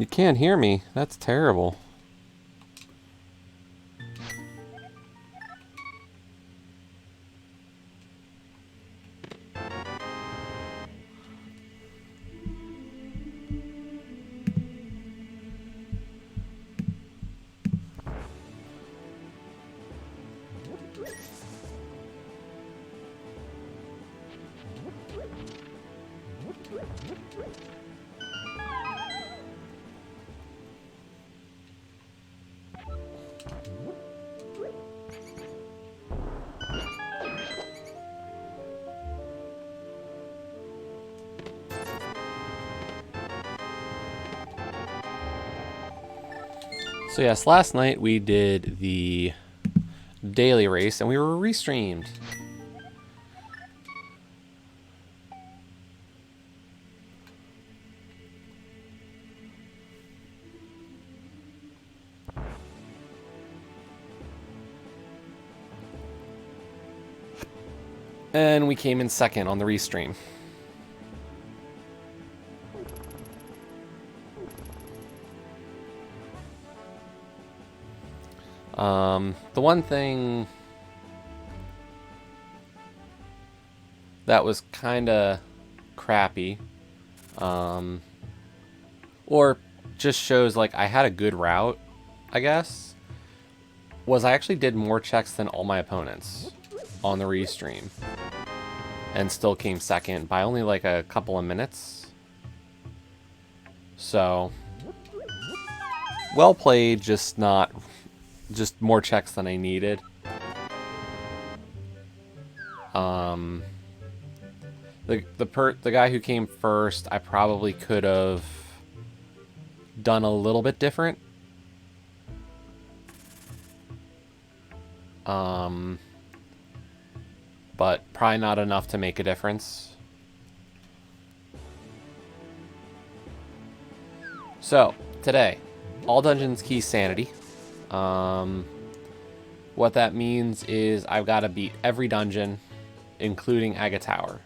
You can't hear me. That's terrible. So yes, last night we did the daily race and we were restreamed. And we came in second on the restream. The one thing that was kind of crappy, or just shows like I had a good route, I guess, was I actually did more checks than all my opponents on the restream and still came second by only like a couple of minutes. So, well played, just more checks than I needed. The guy who came first, I probably could have done a little bit different. But probably not enough to make a difference. So, today, all Dungeon Keysanity. What that means is I've got to beat every dungeon, including Aga Tower.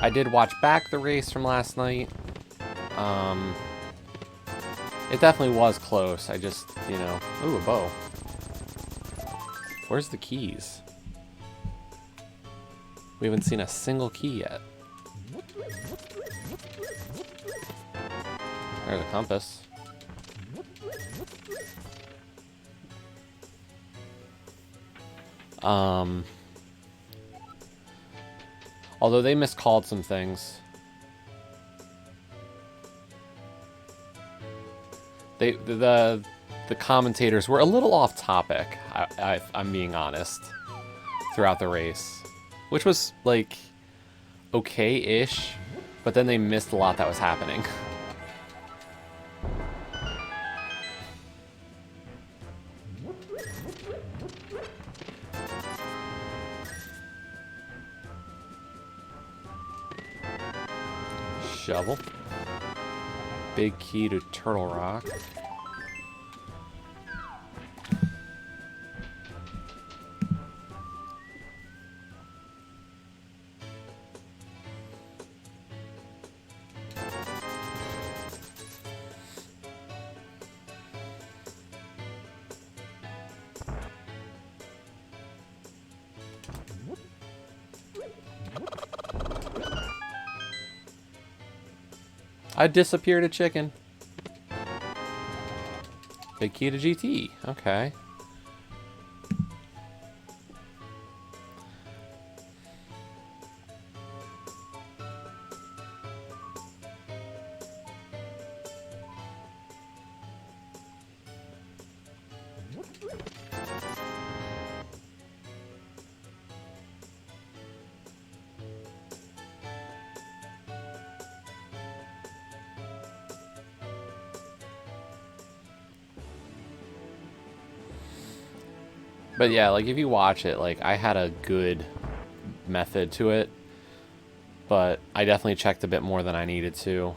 I did watch back the race from last night. It definitely was close. I just, you know... Ooh, a bow. Where's the keys? We haven't seen a single key yet. There's a compass. Although they miscalled some things. The commentators were a little off topic, I'm being honest, throughout the race. Which was, like, okay-ish, but then they missed a lot that was happening. Shovel. Big key to Turtle Rock. I disappeared a chicken. Big key to GT. Okay. But yeah, like if you watch it, like I had a good method to it, but I definitely checked a bit more than I needed to.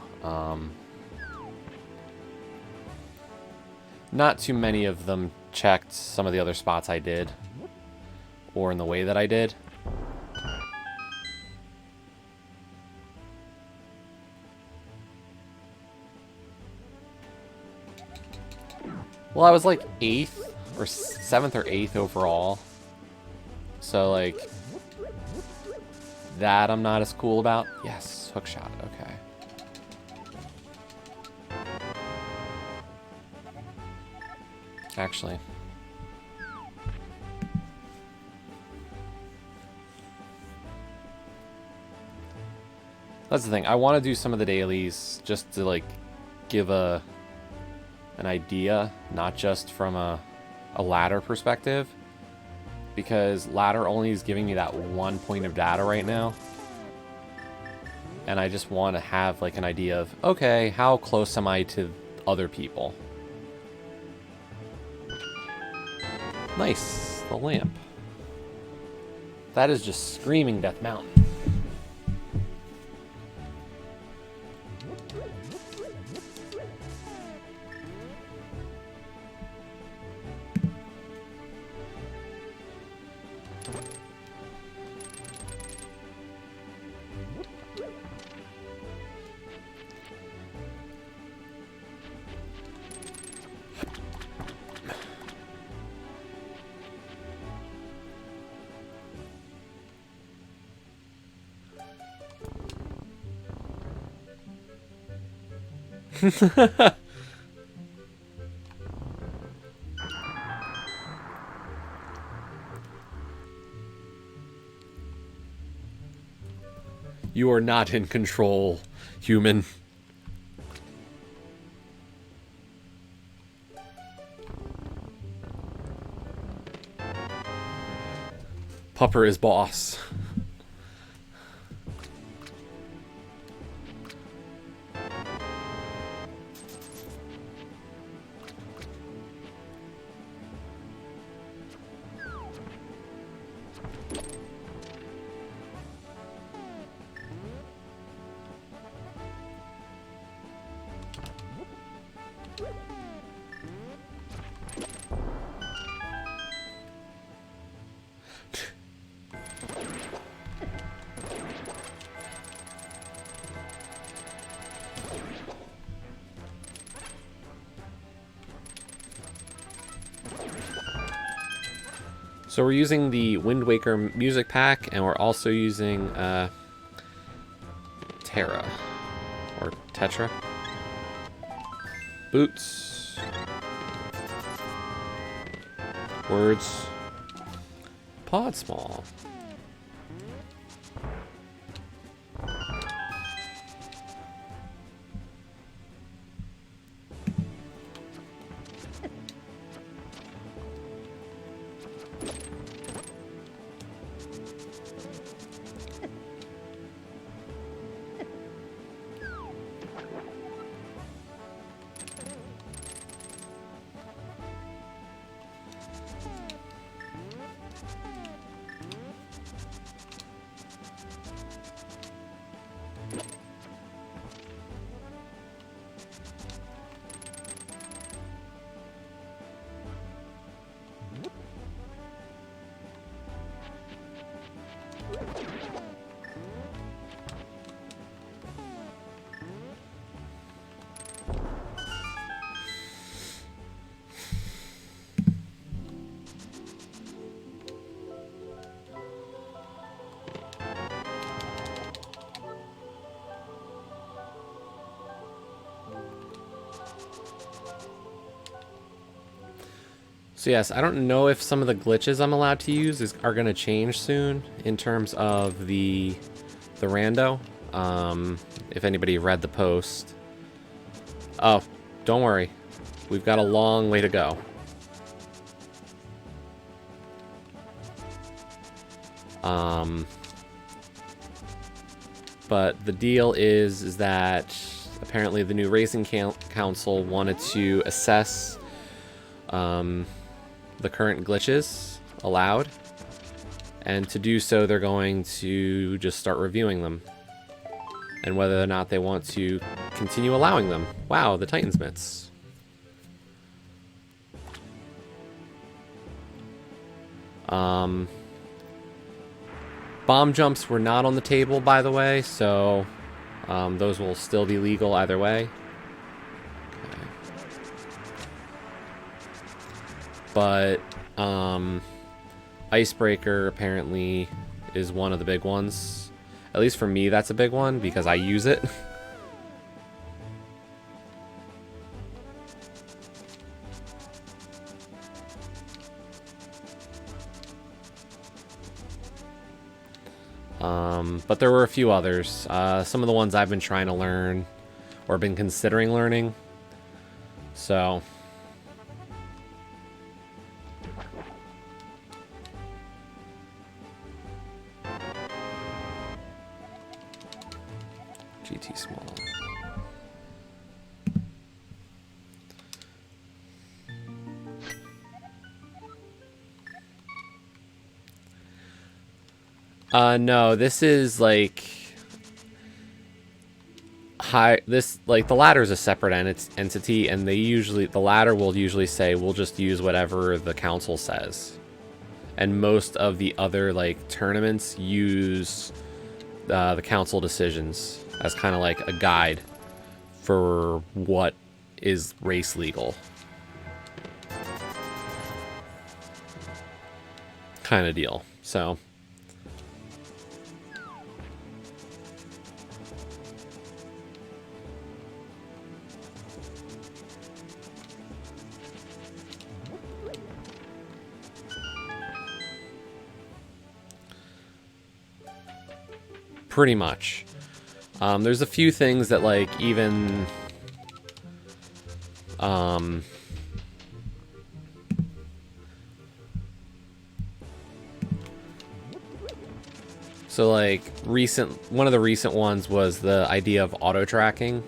Not too many of them checked some of the other spots I did, or in the way that I did. Well, I was like 8th or 7th or 8th overall. So, like, that I'm not as cool about. Yes, hook shot, okay. Actually. That's the thing. I want to do some of the dailies just to, like, give an idea, not just from a ladder perspective. Because ladder only is giving me that 1 point of data right now. And I just want to have, like, an idea of, okay, how close am I to other people? Nice, the lamp. That is just screaming Death Mountain. You are not in control, human. Pupper is boss. So we're using the Wind Waker music pack, and we're also using Terra, or Tetra. Boots. Words. Pod small. So yes, I don't know if some of the glitches I'm allowed to use are going to change soon in terms of the rando. If anybody read the post. Oh, don't worry. We've got a long way to go. But the deal is that apparently the new Racing Council wanted to assess the current glitches allowed, and to do so they're going to just start reviewing them and whether or not they want to continue allowing them. Wow, the Titansmiths. Bomb jumps were not on the table, by the way, so those will still be legal either way. Okay. But Icebreaker apparently is one of the big ones. At least for me, that's a big one because I use it. But there were a few others. Some of the ones I've been trying to learn or been considering learning. So GT small. No, this is like high. This like the ladder is a separate entity, and the ladder will usually say we'll just use whatever the council says, and most of the other like tournaments use the council decisions as kind of like a guide for what is race legal, kind of deal. So. Pretty much. There's a few things that like even so like one of the recent ones was the idea of auto tracking.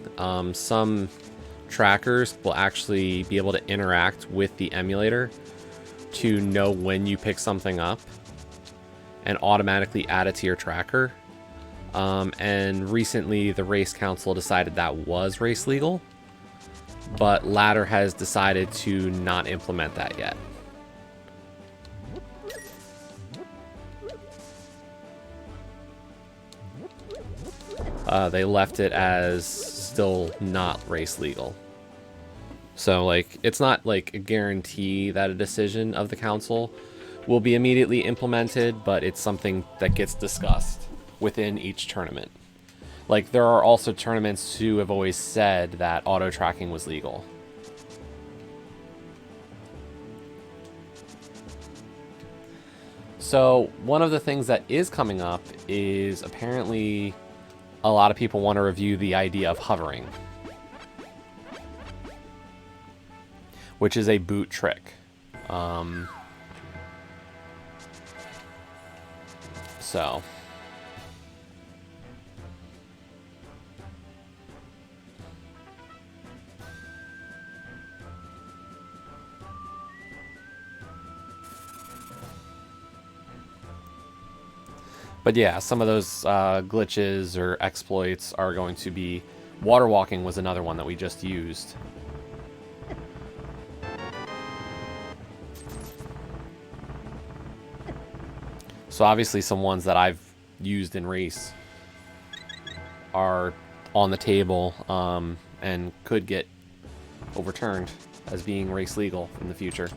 Some trackers will actually be able to interact with the emulator to know when you pick something up and automatically add it to your tracker. And recently the race council decided that was race legal, but Ladder has decided to not implement that yet. They left it as still not race legal. So like it's not like a guarantee that a decision of the council will be immediately implemented, but it's something that gets discussed within each tournament. Like there are also tournaments who have always said that auto tracking was legal. So one of the things that is coming up is apparently a lot of people want to review the idea of hovering, which is a boot trick. So but yeah, some of those glitches or exploits are going to be... Water walking was another one that we just used. So obviously some ones that I've used in race are on the table and could get overturned as being race legal in the future.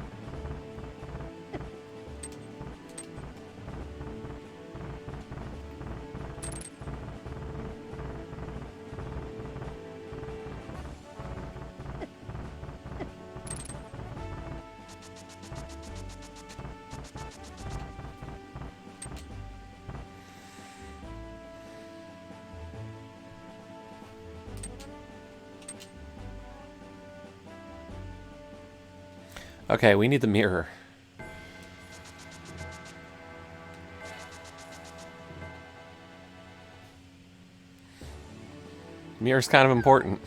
Okay, we need the mirror. Mirror's kind of important.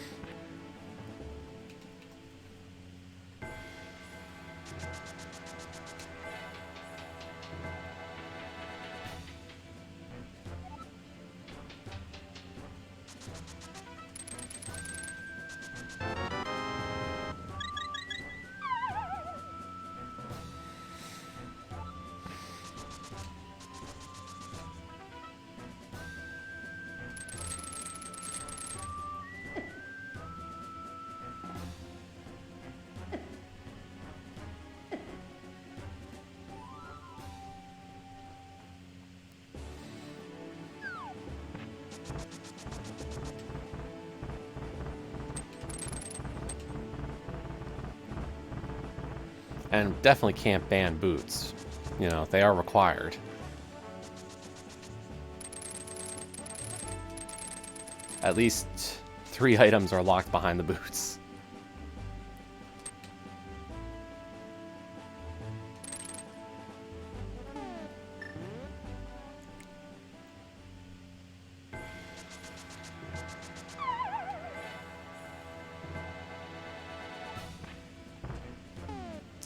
And definitely can't ban boots. You know, they are required. At least 3 items are locked behind the boots.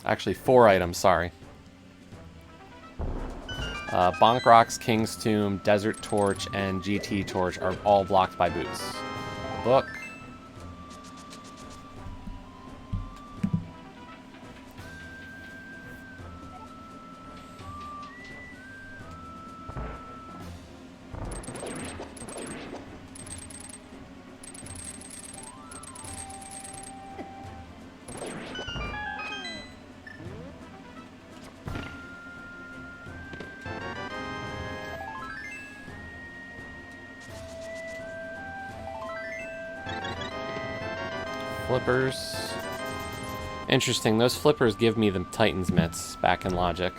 Actually, 4 items, sorry. Bonk Rocks, King's Tomb, Desert Torch, and GT Torch are all blocked by boots. Book. Flippers. Interesting, those flippers give me the Titan's mitts back in Logic.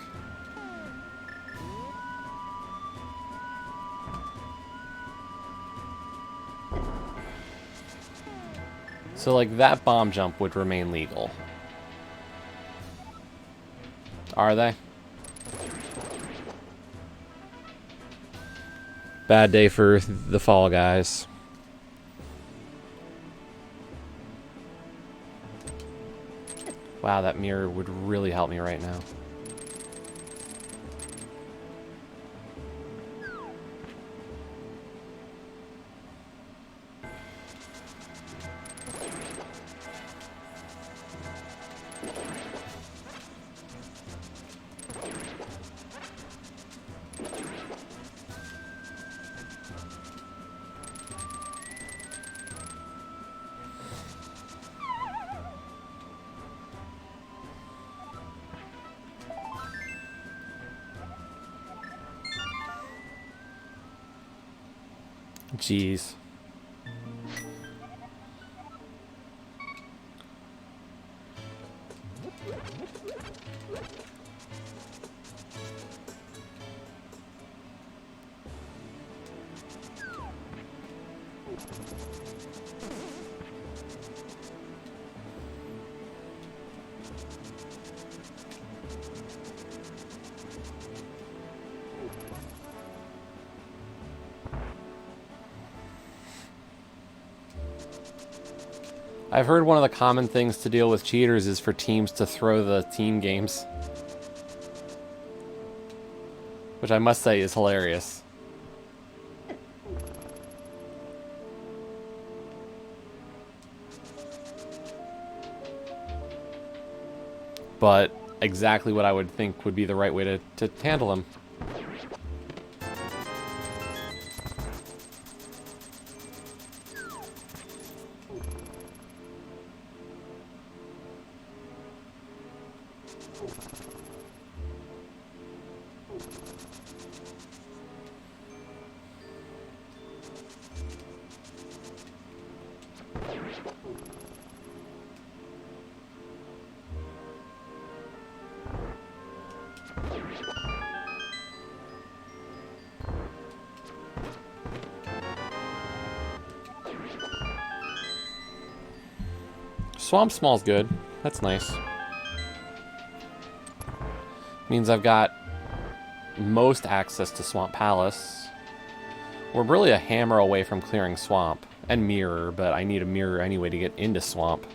So, like, that bomb jump would remain legal. Are they? Bad day for the Fall Guys. Wow, that mirror would really help me right now. Jeez. I've heard one of the common things to deal with cheaters is for teams to throw the team games. Which I must say is hilarious. But exactly what I would think would be the right way to handle them. Swamp Small's good. That's nice. Means I've got most access to Swamp Palace. We're really a hammer away from clearing Swamp. And Mirror, but I need a Mirror anyway to get into Swamp.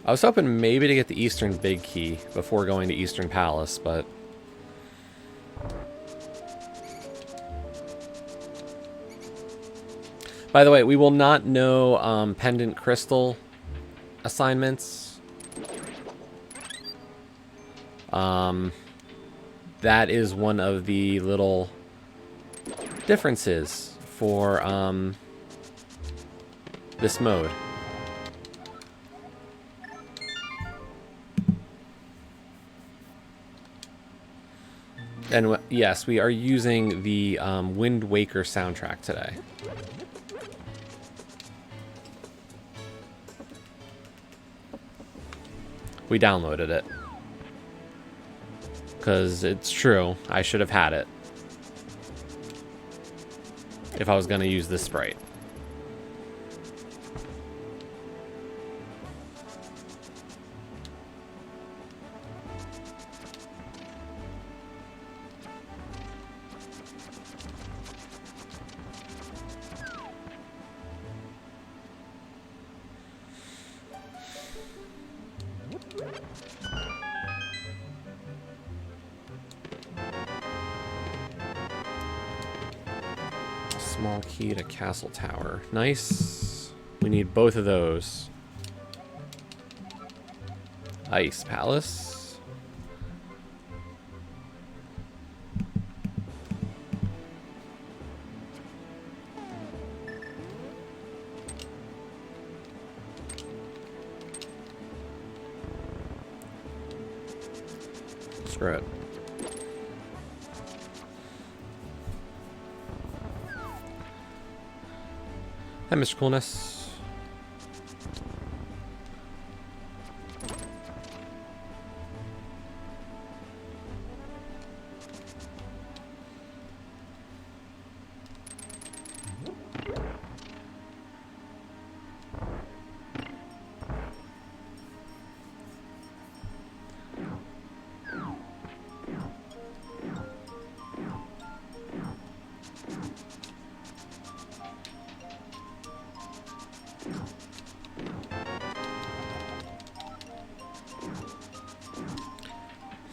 I was hoping maybe to get the Eastern Big Key before going to Eastern Palace, but... By the way, we will not know Pendant Crystal assignments. That is one of the little differences for this mode. And yes, we are using the Wind Waker soundtrack today. We downloaded it. Because it's true, I should have had it. If I was going to use this sprite. Small key to Castle Tower. Nice. We need both of those. Ice Palace. Screw it. Hi, Mr. Coolness.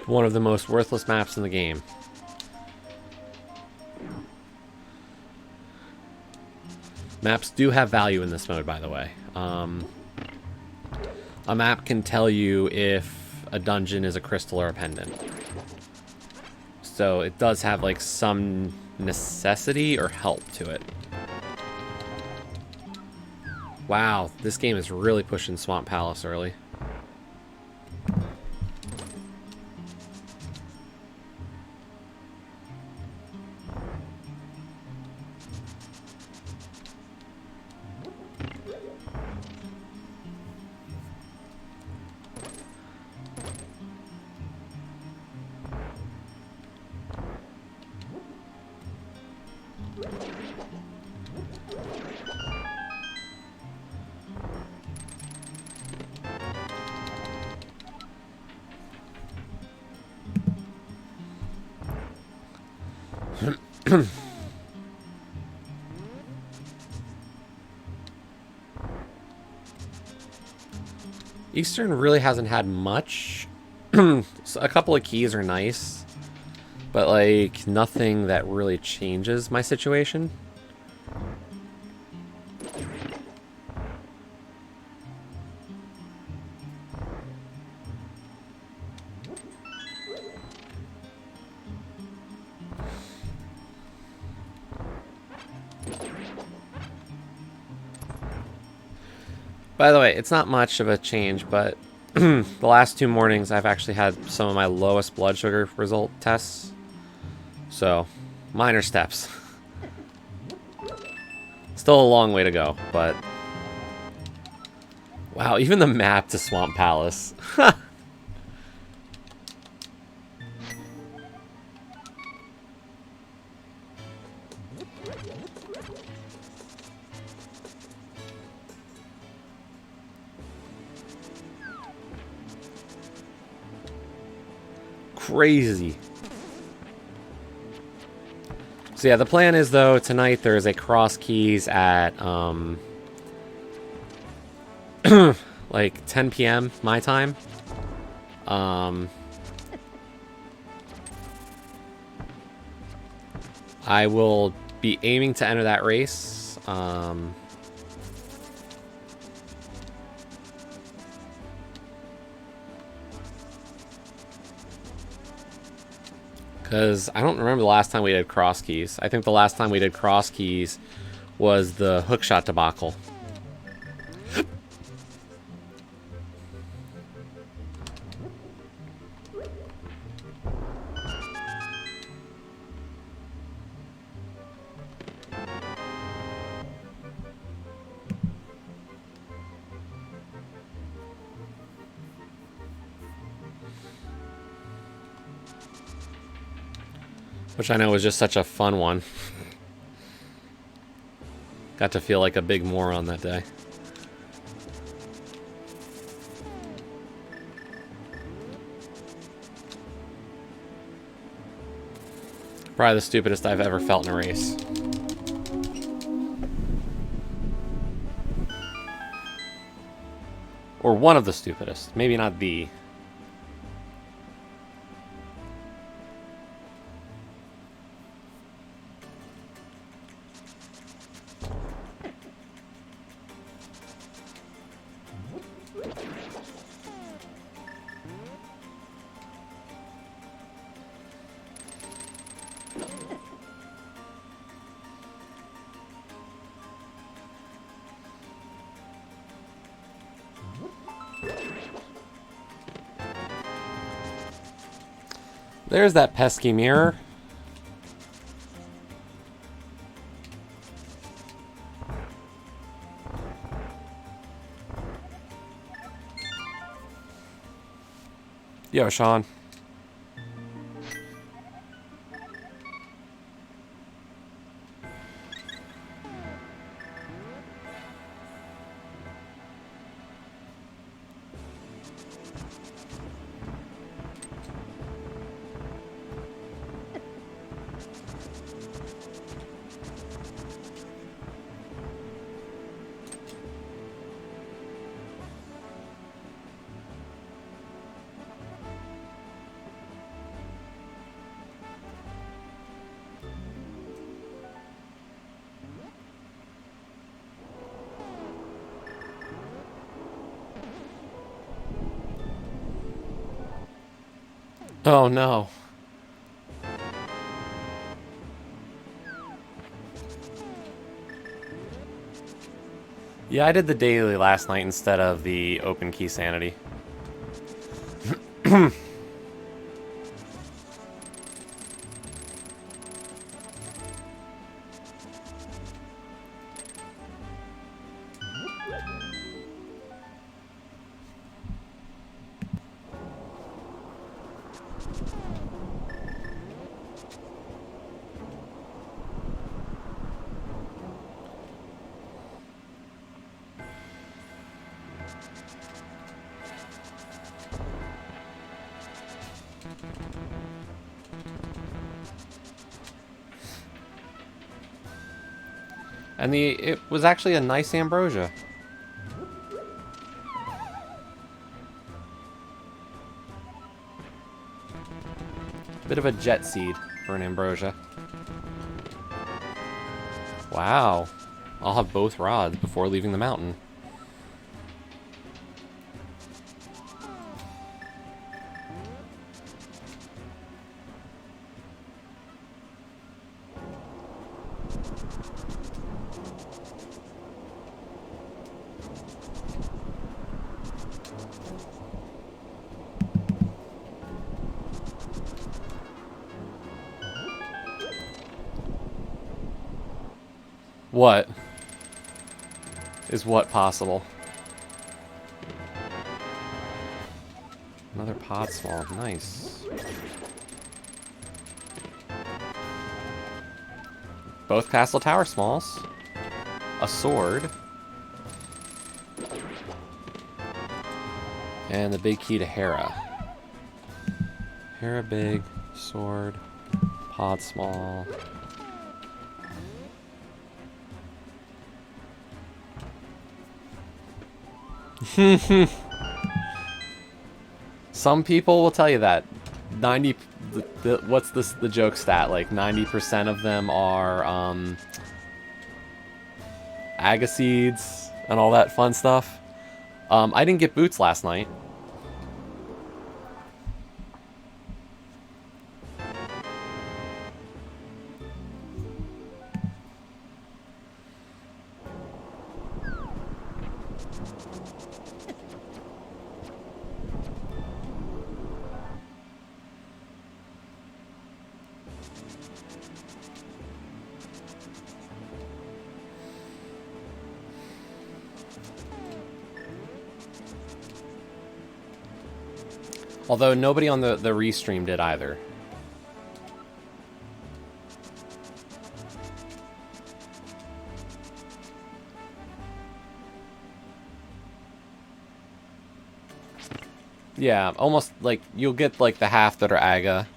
One of the most worthless maps in the game. Maps do have value in this mode, by the way. A map can tell you if a dungeon is a crystal or a pendant. So it does have like some necessity or help to it. Wow, this game is really pushing Swamp Palace early. Eastern really hasn't had much. So a couple of keys are nice, but like nothing that really changes my situation. By the way, it's not much of a change, but the last 2 mornings I've actually had some of my lowest blood sugar result tests. So, minor steps. Still a long way to go, but... Wow, even the map to Swamp Palace. Crazy. So yeah, the plan is though tonight there's a cross keys at like like 10 p.m. my time. I will be aiming to enter that race. Because I don't remember the last time we did cross keys. I think the last time we did cross keys was the hookshot debacle. Which I know was just such a fun one. Got to feel like a big moron that day. Probably the stupidest I've ever felt in a race. Or one of the stupidest. Maybe not the. There's that pesky mirror. Yo, Sean. Oh no. Yeah, I did the daily last night instead of the open Keysanity. And it was actually a nice ambrosia. Bit of a jet seed for an ambrosia. Wow. I'll have both rods before leaving the mountain. What? Is what possible? Another pod small. Nice. Both castle tower smalls. A sword. And the big key to Hera. Hera big, sword, pod small. Some people will tell you that 90. What's this? The joke stat? Like 90% of them are agaseeds and all that fun stuff. I didn't get boots last night. Although nobody on the restream did either. Yeah, almost like you'll get like the half that are Aga.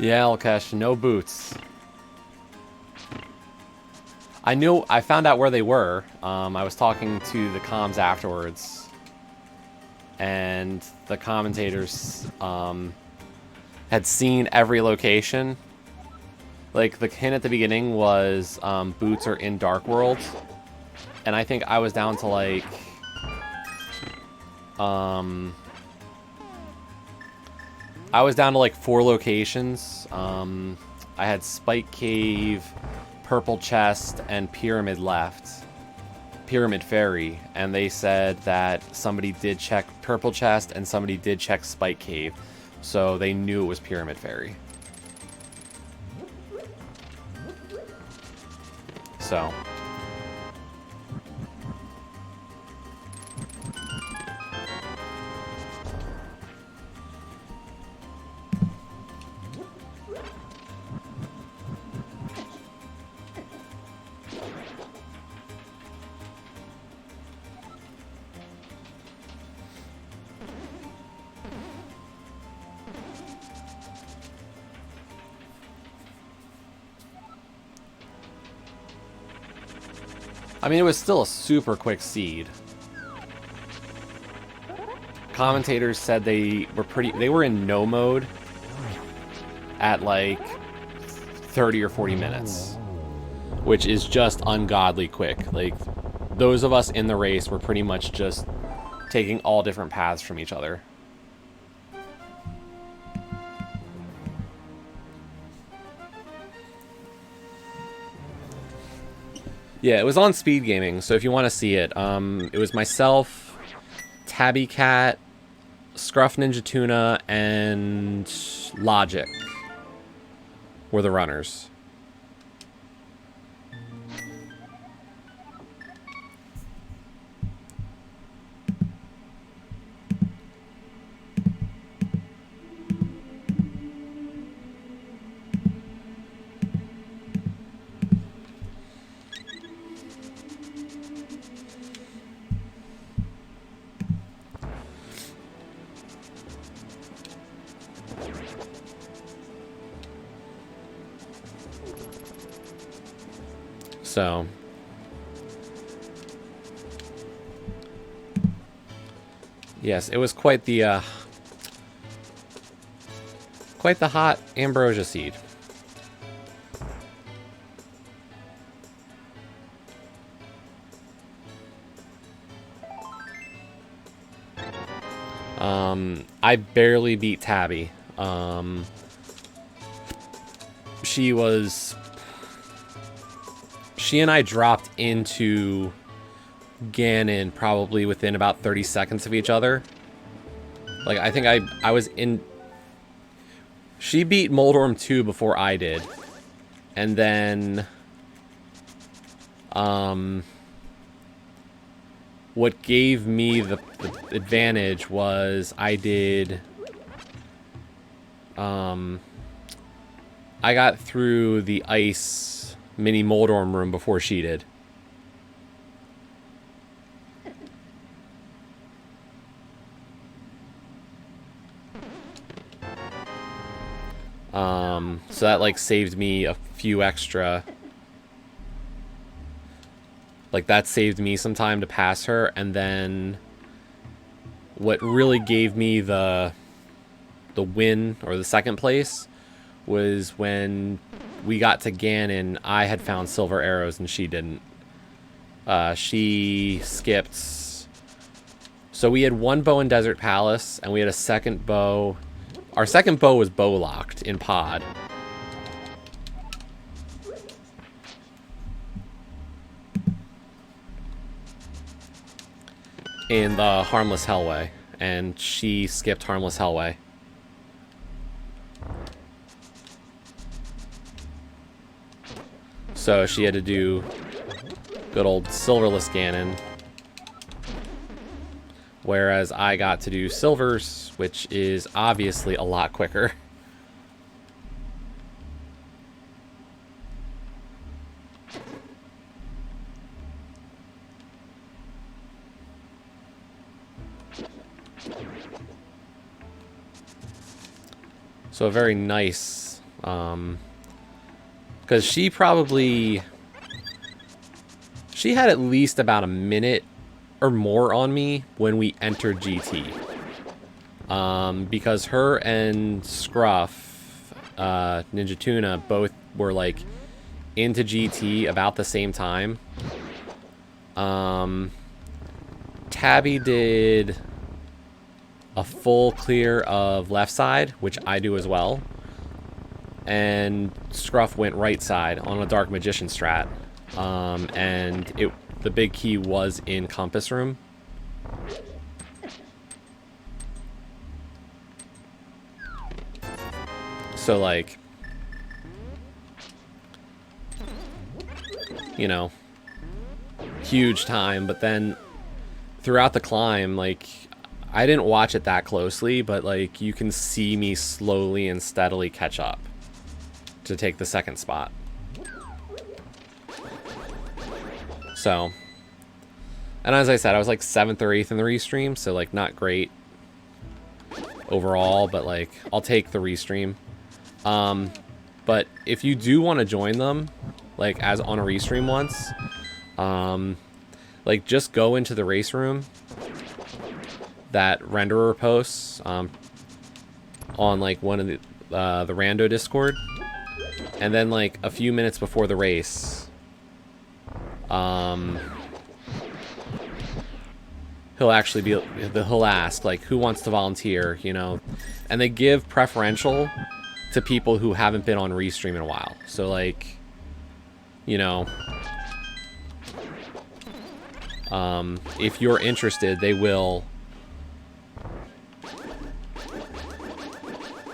Yeah, Alkesh, no boots. I found out where they were. I was talking to the comms afterwards. And the commentators had seen every location. Like, the hint at the beginning was boots are in Dark World. And I think I was down to, like... I was down to, like, 4 locations. I had Spike Cave, Purple Chest, and Pyramid left. Pyramid Ferry. And they said that somebody did check Purple Chest and somebody did check Spike Cave. So they knew it was Pyramid Ferry. So... I mean, it was still a super quick seed. Commentators said they were in no mode at like 30 or 40 minutes, which is just ungodly quick. Like, those of us in the race were pretty much just taking all different paths from each other. Yeah, it was on Speed Gaming, so if you want to see it, it was myself, Tabby Cat, Scruff Ninja Tuna, and Logic were the runners. So, yes, it was quite the hot ambrosia seed. I barely beat Tabby. She and I dropped into Ganon probably within about 30 seconds of each other. Like, I think I was in... She beat Moldorm 2 before I did. And then... what gave me the advantage was I did... I got through the ice mini Moldorm room before she did. So that, like, saved me a few extra... Like, that saved me some time to pass her, and then... What really gave me the win, or the second place, was when we got to Ganon, I had found silver arrows and she didn't. She skipped... So we had one bow in Desert Palace, and we had a second bow... Our second bow was bow locked in Pod. In the Harmless Hellway, and she skipped Harmless Hellway. So she had to do good old Silverless Ganon. Whereas I got to do Silvers, which is obviously a lot quicker. So a very nice, because she had at least about a minute or more on me when we entered GT. Because her and Scruff, Ninja Tuna, both were like into GT about the same time. Tabby did a full clear of left side, which I do as well. And Scruff went right side on a Dark Magician strat. And the big key was in Compass Room. So, like, you know, huge time. But then throughout the climb, like, I didn't watch it that closely, but, like, you can see me slowly and steadily catch up to take the second spot. So, and as I said, I was like 7th or 8th in the restream, so, like, not great overall, but, like, I'll take the restream. But if you do want to join them, like, as on a restream once, like, just go into the race room that renderer posts on, like, one of the rando Discord, and then, like, a few minutes before the race, he'll ask, like, who wants to volunteer, you know, and they give preferential to people who haven't been on restream in a while. So, like, you know, if you're interested, they will,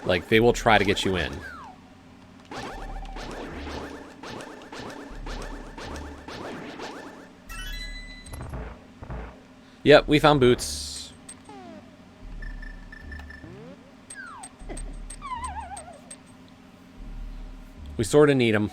like, they will try to get you in. Yep, we found boots. We sort of need them.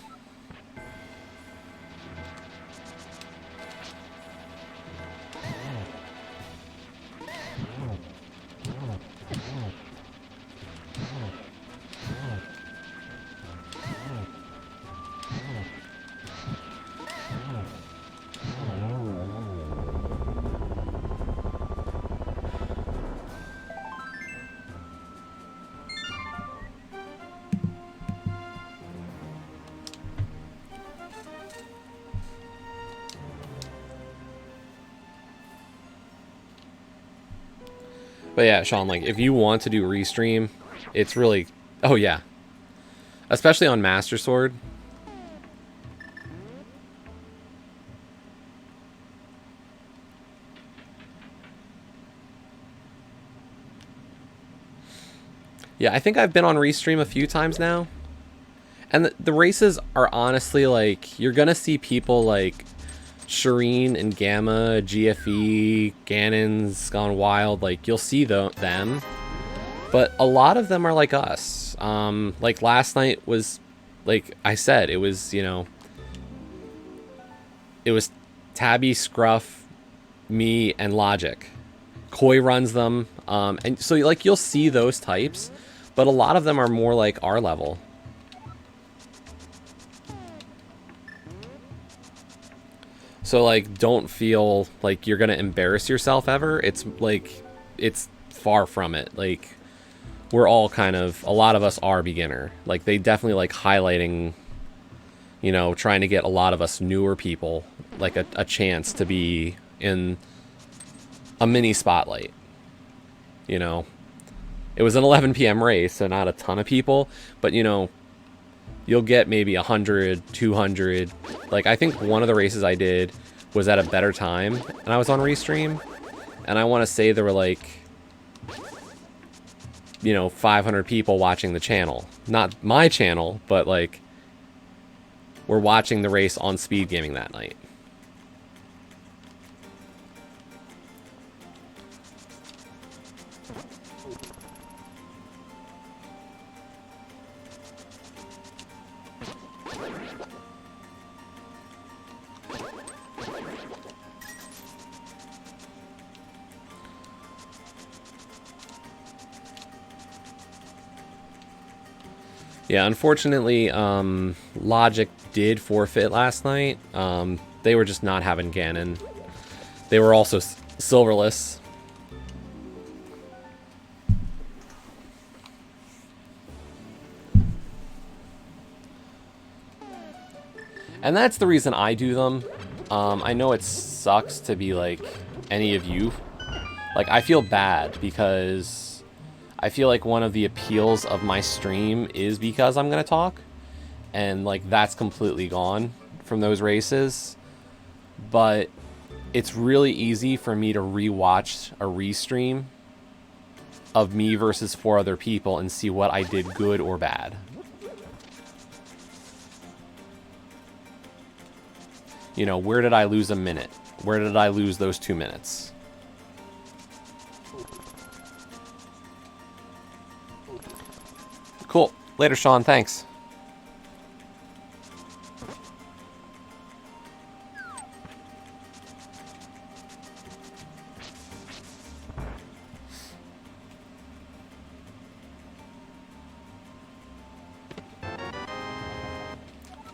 But yeah, Sean, like, if you want to do restream, it's really... Oh, yeah. Especially on Master Sword. Yeah, I think I've been on restream a few times now. And the races are honestly, like, you're gonna see people like Shireen and Gamma, GFE, Ganon's Gone Wild, like, you'll see them, but a lot of them are like us. Like, last night was, like I said, it was, you know, it was Tabby, Scruff, me, and Logic. Koi runs them, and so, like, you'll see those types, but a lot of them are more like our level. So, like, don't feel like you're going to embarrass yourself ever. It's, like, it's far from it. Like, we're all kind of, a lot of us are beginner. Like, they definitely like highlighting, you know, trying to get a lot of us newer people, like, a chance to be in a mini spotlight, you know. It was an 11 p.m. race, so not a ton of people, but, you know, you'll get maybe 100, 200. Like, I think one of the races I did was at a better time, and I was on Restream, and I want to say there were, like, you know, 500 people watching the channel. Not my channel, but, like, we're watching the race on Speed Gaming that night. Yeah, unfortunately, Logic did forfeit last night. They were just not having Ganon. They were also silverless. And that's the reason I do them. I know it sucks to be like any of you. Like, I feel bad because I feel like one of the appeals of my stream is because I'm going to talk. And, like, that's completely gone from those races. But it's really easy for me to rewatch a restream of me versus 4 other people and see what I did good or bad. You know, where did I lose a minute? Where did I lose those 2 minutes? Cool. Later, Sean. Thanks.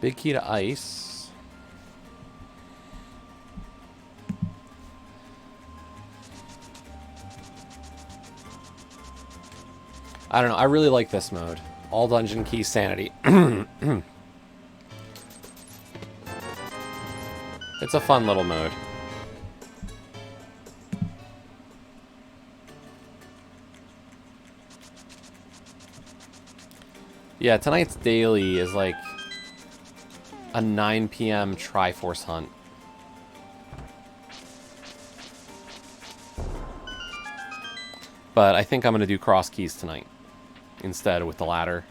Big key to ice. I don't know. I really like this mode. All Dungeon Keysanity. It's a fun little mode. Yeah, tonight's daily is like a 9 p.m. Triforce hunt. But I think I'm going to do cross keys tonight instead with the ladder.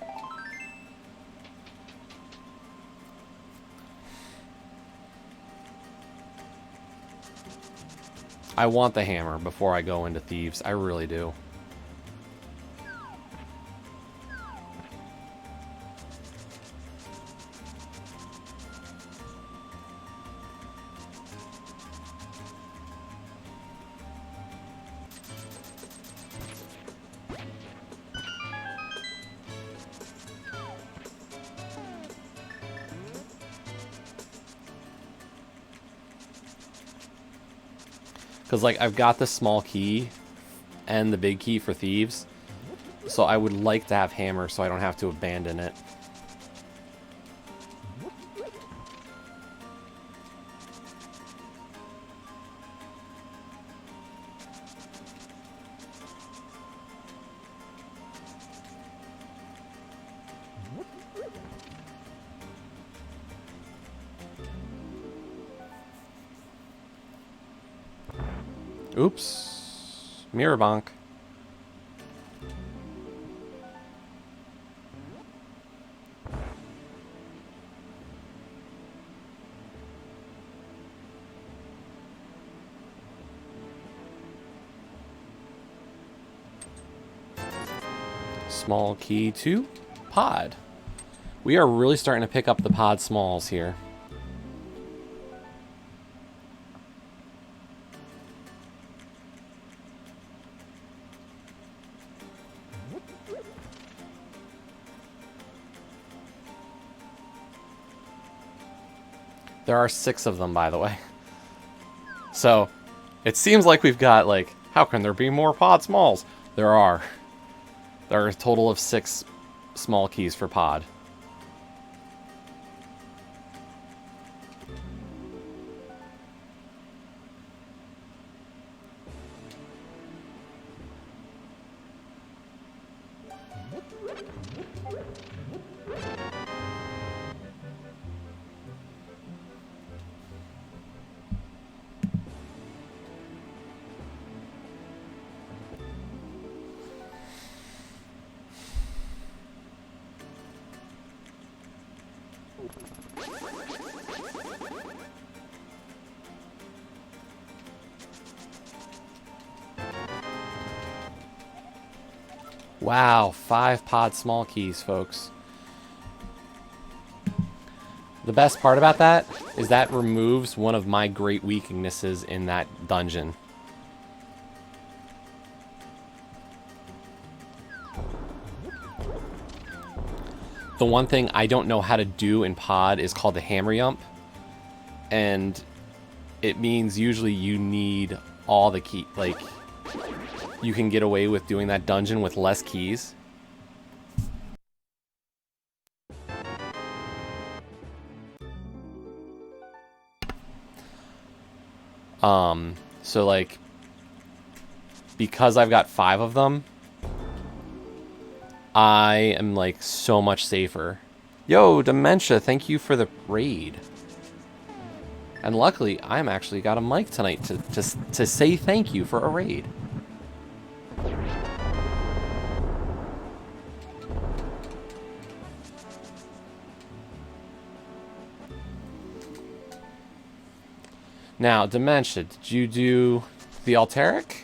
I want the hammer before I go into Thieves. I really do. Because, like, I've got the small key and the big key for Thieves. So I would like to have hammer so I don't have to abandon it. Oops. Mirror bonk. Small key to pod. We are really starting to pick up the pod smalls here. There are 6 of them, by the way. So, it seems like we've got, like, how can there be more pod smalls? There are. There are a total of 6 small keys for pod. Wow, 5 pod small keys, folks. The best part about that is that removes one of my great weaknesses in that dungeon. The one thing I don't know how to do in pod is called the hammer yump. And it means usually you need all the key, like, you can get away with doing that dungeon with less keys. So like, because I've got 5 of them, I am like so much safer. Yo, Dementia, thank you for the raid. And luckily, I'm actually got a mic tonight to say thank you for a raid. Now, Dementia, did you do the Alteric?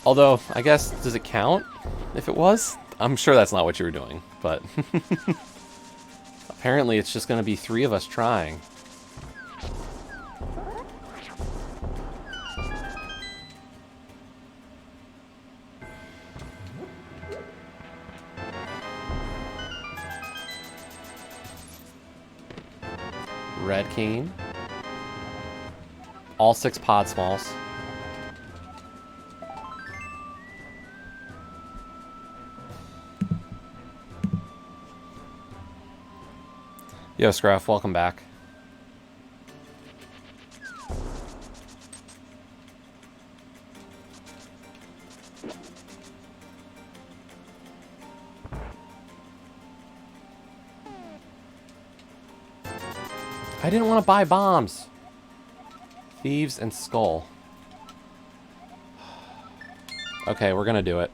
Although, I guess, does it count if it was? I'm sure that's not what you were doing, but apparently it's just going to be 3 of us trying. Red cane. All 6 pod smalls. Yo, Scruff, welcome back. I didn't want to buy bombs. Thieves and Skull. Okay, we're gonna do it.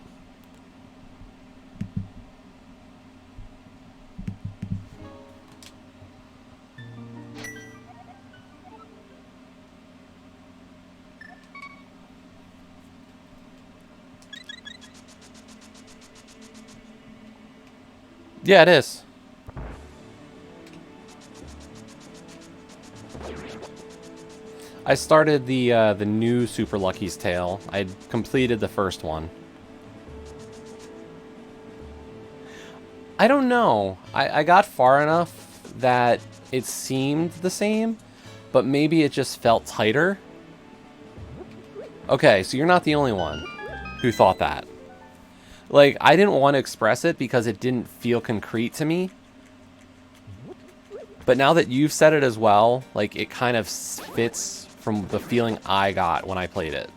Yeah, it is. I started the new Super Lucky's Tale. I'd completed the first one. I don't know. I got far enough that it seemed the same, but maybe it just felt tighter. Okay, so you're not the only one who thought that. Like, I didn't want to express it because it didn't feel concrete to me. But now that you've said it as well, like, it kind of fits from the feeling I got when I played it.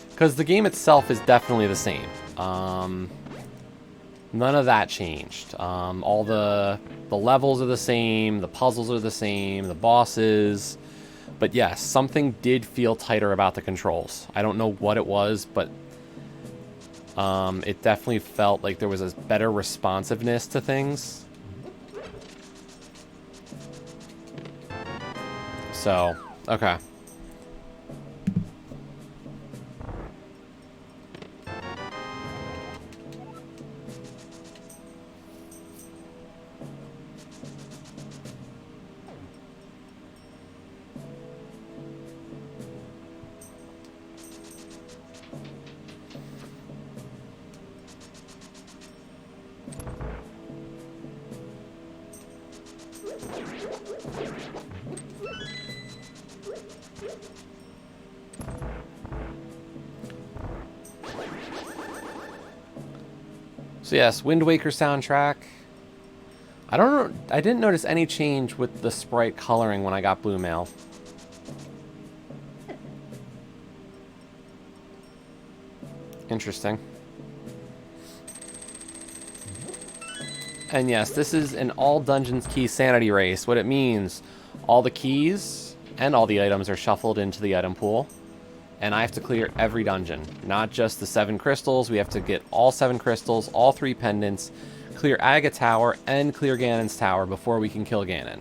Because the game itself is definitely the same. None of that changed. All the levels are the same, the puzzles are the same, the bosses. But yes, something did feel tighter about the controls. I don't know what it was, but it definitely felt like there was a better responsiveness to things. So, okay. So yes, Wind Waker soundtrack. I don't know. I didn't notice any change with the sprite coloring when I got Blue Mail. Interesting. And yes, this is an all Dungeon Keysanity race. What it means, all the keys and all the items are shuffled into the item pool. And I have to clear every dungeon, not just the 7 crystals. We have to get all 7 crystals, all 3 pendants, clear Aga Tower, and clear Ganon's Tower before we can kill Ganon.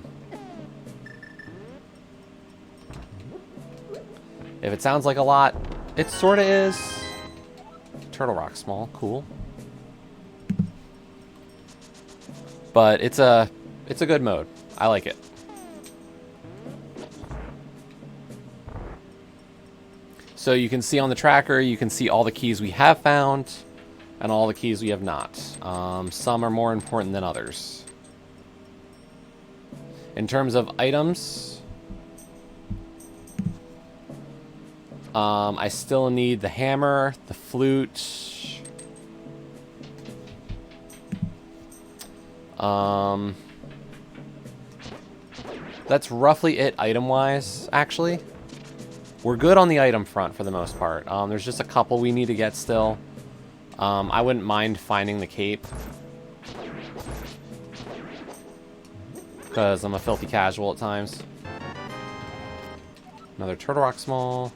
If it sounds like a lot, it sorta is. Turtle Rock small, cool. But it's a good mode. I like it. So you can see on the tracker, you can see all the keys we have found and all the keys we have not. Some are more important than others. In terms of items, I still need the hammer, the flute. That's roughly it item-wise, actually. We're good on the item front for the most part. There's just a couple we need to get still. I wouldn't mind finding the cape, because I'm a filthy casual at times. Another Turtle Rock small.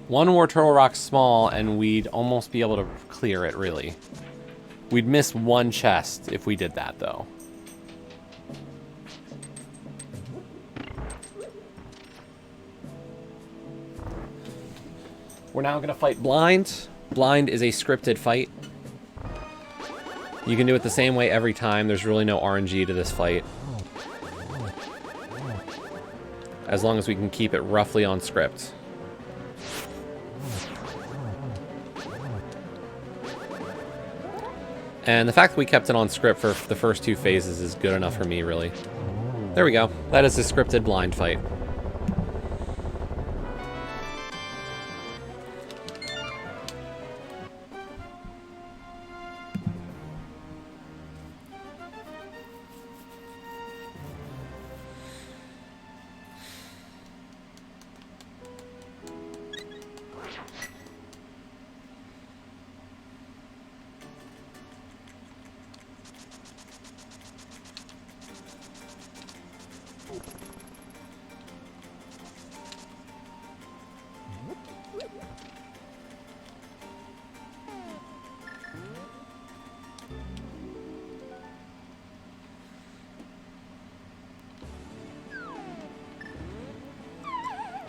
One more Turtle Rock small and we'd almost be able to clear it, really. We'd miss one chest if we did that, though. We're now going to fight Blind. Blind is a scripted fight. You can do it the same way every time. There's really no RNG to this fight. As long as we can keep it roughly on script. And the fact that we kept it on script for the first 2 phases is good enough for me, really. There we go. That is a scripted blind fight.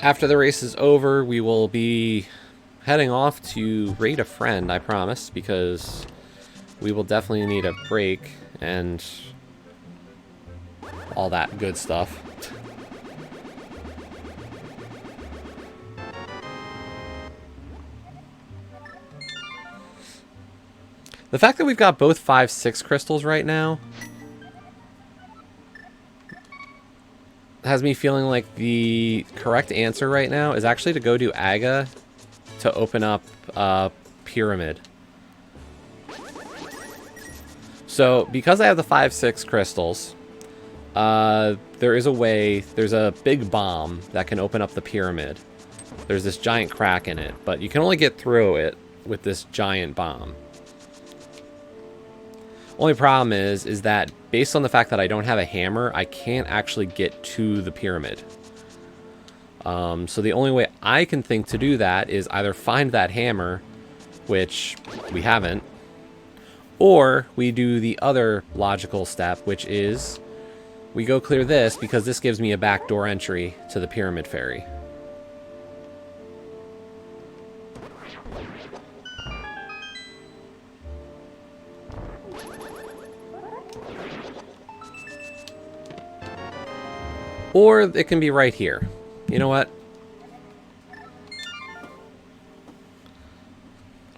After the race is over, we will be heading off to raid a friend, I promise, because we will definitely need a break and all that good stuff. The fact that we've got both 5-6 crystals right now has me feeling like the correct answer right now is actually to go do Aga to open up Pyramid. So, because I have the 5-6 crystals, there is a way, there's a big bomb that can open up the Pyramid. There's this giant crack in it, but you can only get through it with this giant bomb. Only problem is that based on the fact that I don't have a hammer, I can't actually get to the pyramid. So the only way I can think to do that is either find that hammer, which we haven't, Or we do the other logical step, which is we go clear this because this gives me a backdoor entry to the Pyramid Fairy. Or it can be right here. You know what?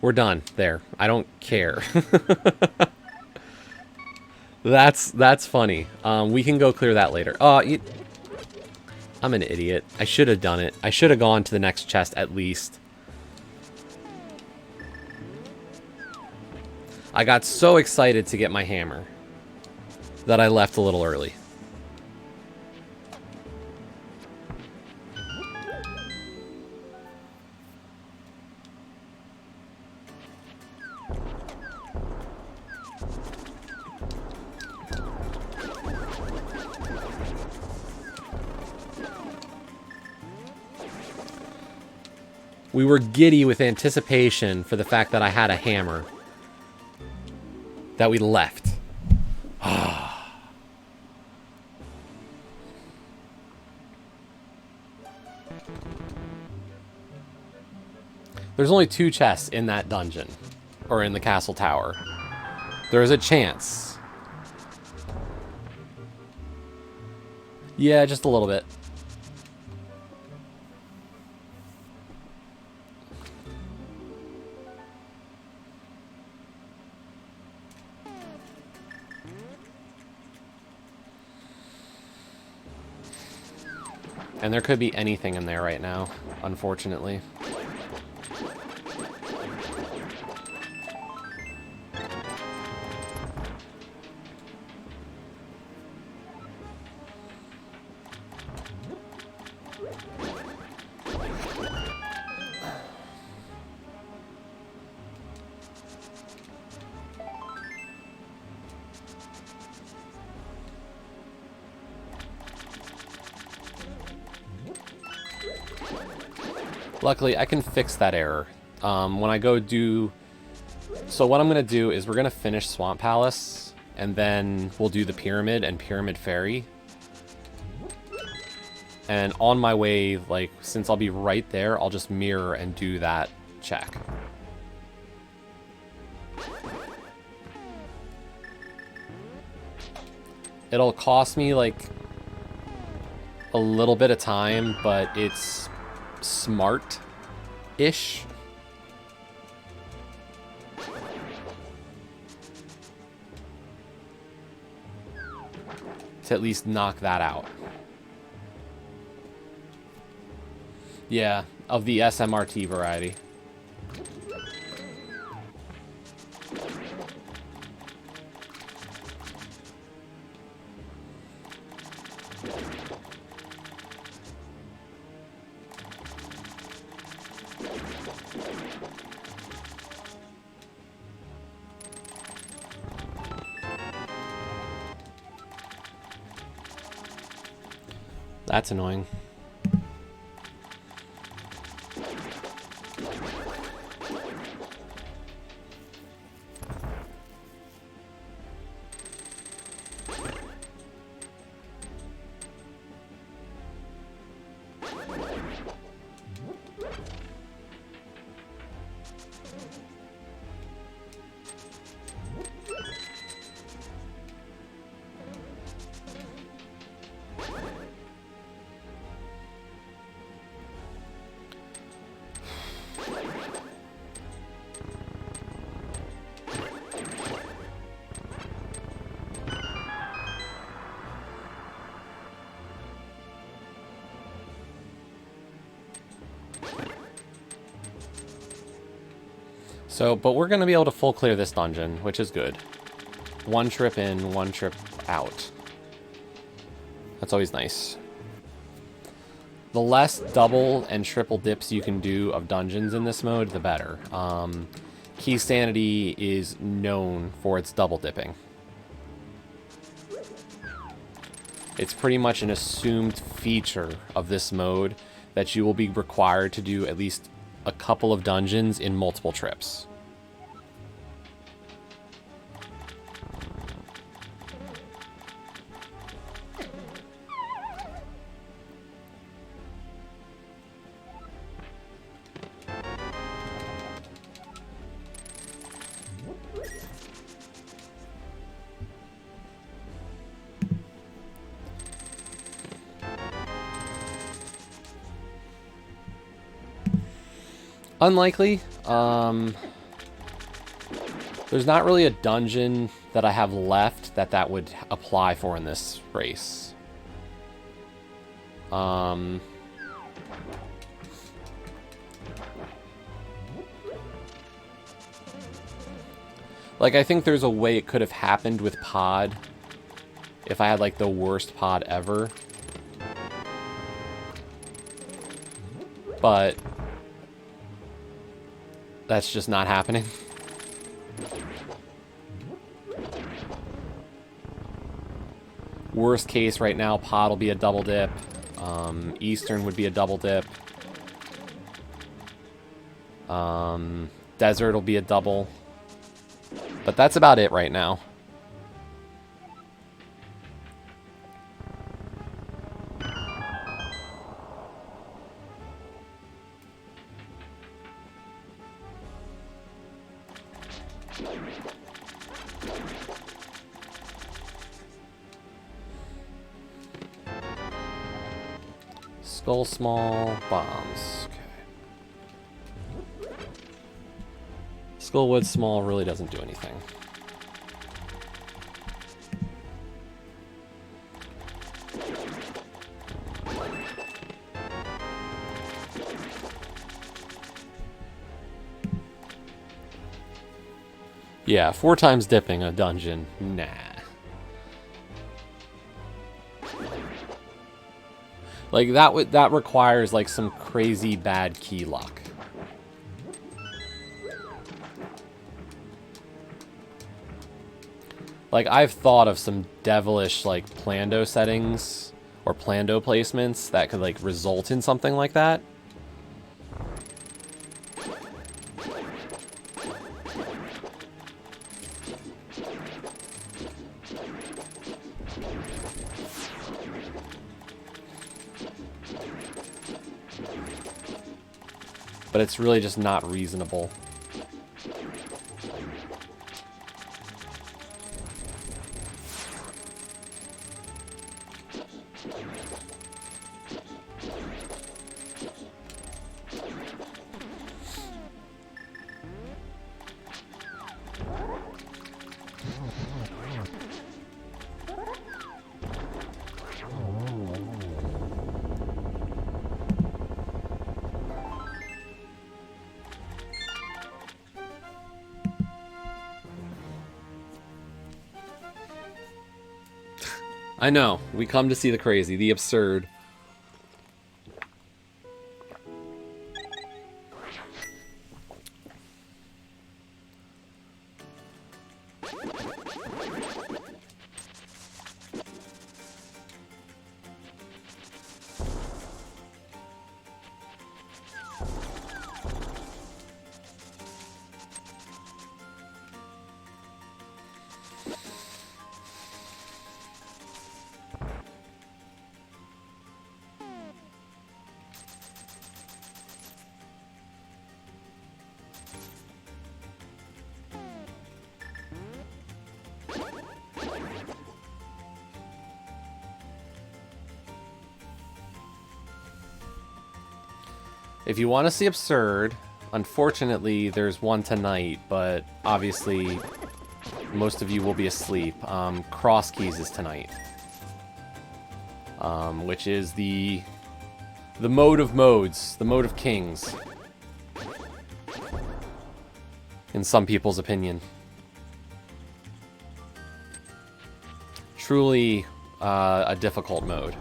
We're done. There. I don't care. That's funny. We can go clear that later. I'm an idiot. I should have done it. I should have gone to the next chest at least. I got so excited to get my hammer that I left a little early. We were giddy with anticipation for the fact that I had a hammer that we left. There's only 2 chests in that dungeon, or in the castle tower. There's a chance. Yeah, just a little bit. And there could be anything in there right now, unfortunately. Luckily, I can fix that error. When I go do... So what I'm going to do is we're going to finish Swamp Palace, and then we'll do the Pyramid and Pyramid Fairy. And on my way, like, since I'll be right there, I'll just mirror and do that check. It'll cost me, like, a little bit of time, but it's smart-ish. To at least knock that out. Yeah, of the SMRT variety. That's annoying. So, but we're going to be able to full clear this dungeon, which is good. 1 trip in, 1 trip out. That's always nice. The less double and triple dips you can do of dungeons in this mode, the better. Keysanity is known for its double dipping. It's pretty much an assumed feature of this mode that you will be required to do at least a couple of dungeons in multiple trips. Unlikely. There's not really a dungeon that I have left that would apply for in this race. Like, I think there's a way it could have happened with pod if I had, like, the worst pod ever. But that's just not happening. Worst case right now, pod will be a double dip. Eastern would be a double dip. Desert will be a double. But that's about it right now. Skull small, bombs. Okay. Skullwood small really doesn't do anything. Yeah, 4 times dipping a dungeon. Nah. Like, that requires, like, some crazy bad key luck. Like, I've thought of some devilish, like, Plando settings or Plando placements that could, like, result in something like that. But it's really just not reasonable. I know. We come to see the crazy, the absurd. If you want to see absurd, unfortunately, there's one tonight, but obviously, most of you will be asleep. Cross Keys is tonight, which is the mode of modes, the mode of kings, in some people's opinion. Truly a difficult mode.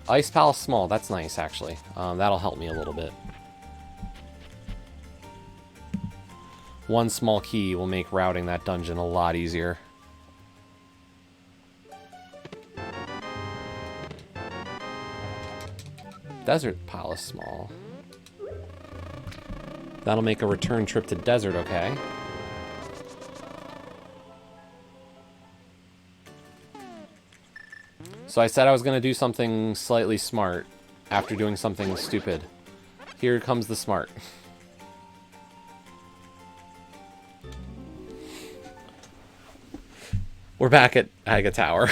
Ice Palace small, that's nice, actually. That'll help me a little bit. One small key will make routing that dungeon a lot easier. Desert Palace small. That'll make a return trip to Desert okay. So I said I was going to do something slightly smart, after doing something stupid. Here comes the smart. We're back at Aga Tower.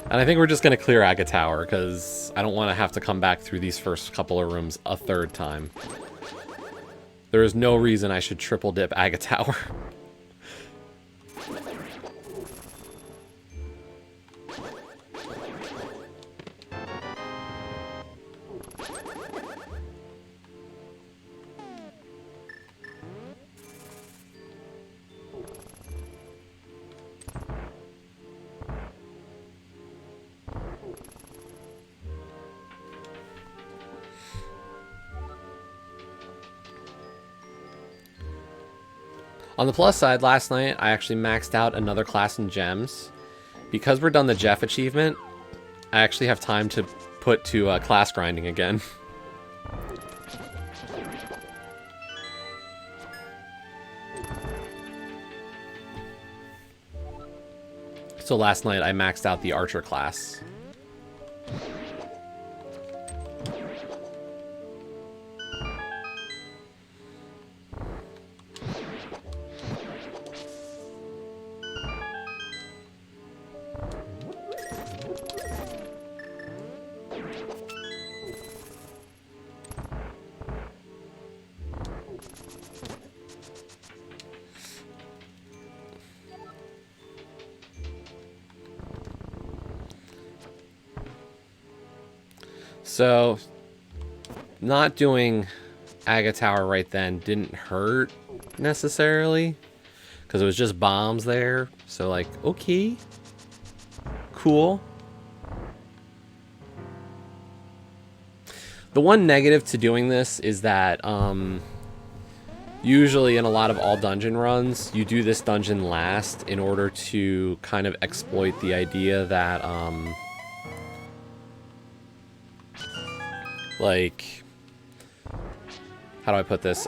And I think we're just going to clear Aga Tower, because I don't want to have to come back through these first couple of rooms a third time. There is no reason I should triple dip Aga Tower. On the plus side, last night I actually maxed out another class in gems. Because we're done the Jeff achievement, I actually have time to put to class grinding again. So last night I maxed out the Archer class. So, not doing Aga Tower right then didn't hurt, necessarily. Because it was just bombs there. So, like, okay. Cool. The one negative to doing this is that, usually in a lot of all dungeon runs, you do this dungeon last in order to kind of exploit the idea that, like, how do I put this?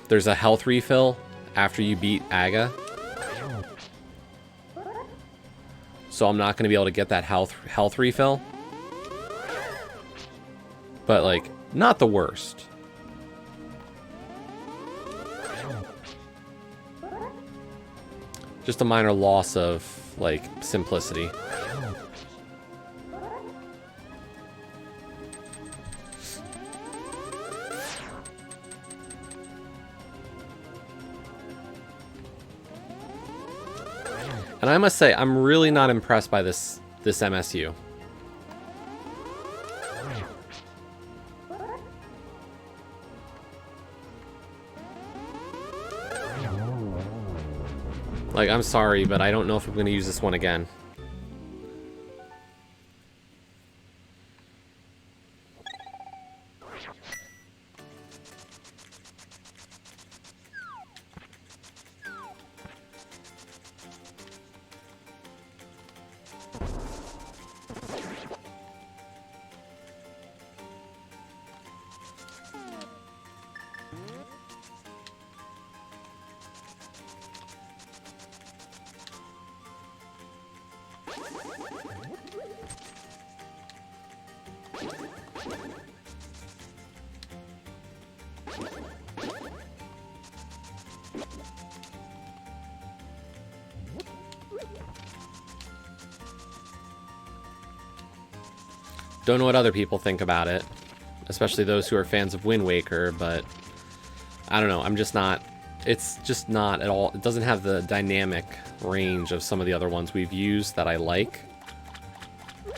There's a health refill after you beat Aga. So I'm not going to be able to get that health refill. But, like, not the worst. Just a minor loss of, like, simplicity. And I must say, I'm really not impressed by this MSU. Like, I'm sorry, but I don't know if I'm going to use this one again. Don't know what other people think about it, especially those who are fans of Wind Waker, but I don't know, I'm just not, it's just not at all, it doesn't have the dynamic range of some of the other ones we've used that I like,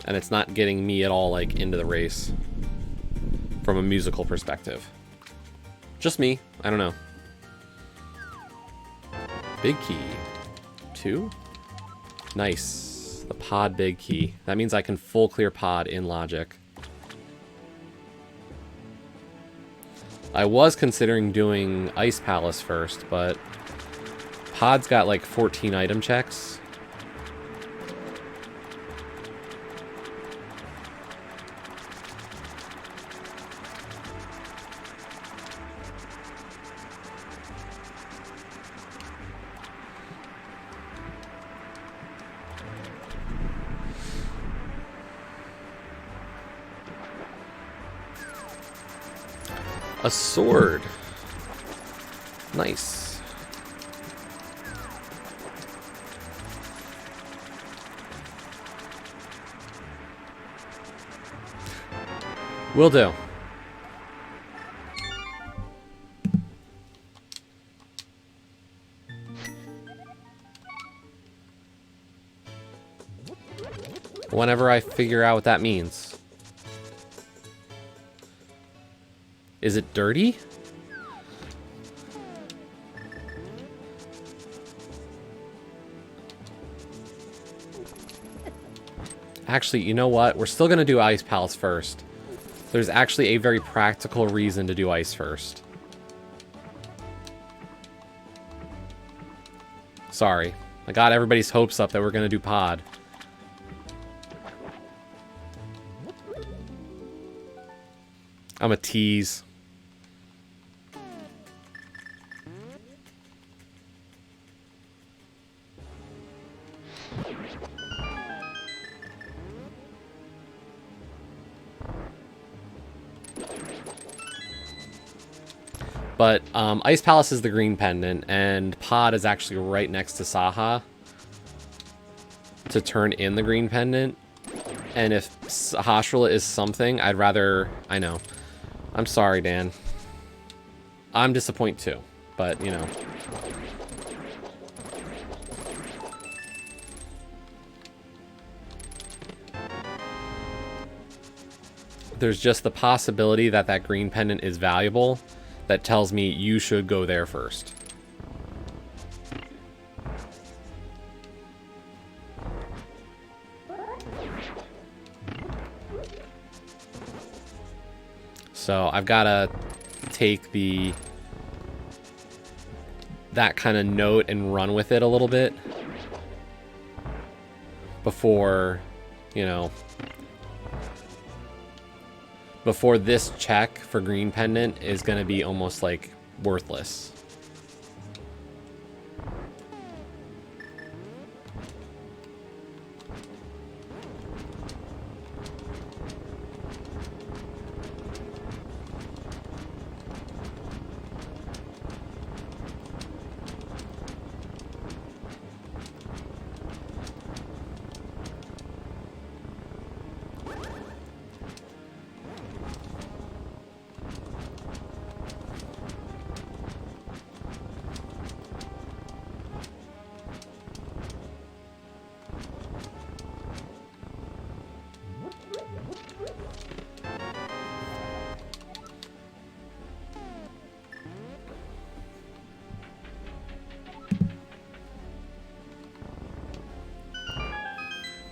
and it's not getting me at all, like, into the race from a musical perspective. Just me, I don't know. Big key. 2? Nice. The pod big key. That means I can full clear pod in logic. I was considering doing Ice Palace first, but pod's got like 14 item checks. A sword. Nice. Will do. Whenever I figure out what that means. Is it dirty? Actually, you know what? We're still going to do Ice Palace first. There's actually a very practical reason to do Ice first. Sorry. I got everybody's hopes up that we're going to do Pod. I'm a tease. But Ice Palace is the green pendant, and Pod is actually right next to Saha to turn in the green pendant. And if Hashra is something, I'd rather... I know. I'm sorry, Dan. I'm disappointed too, but, you know. There's just the possibility that that green pendant is valuable. That tells me you should go there first. So I've got to take that kind of note and run with it a little bit before, you know, before this check for green pendant is going to be almost like worthless.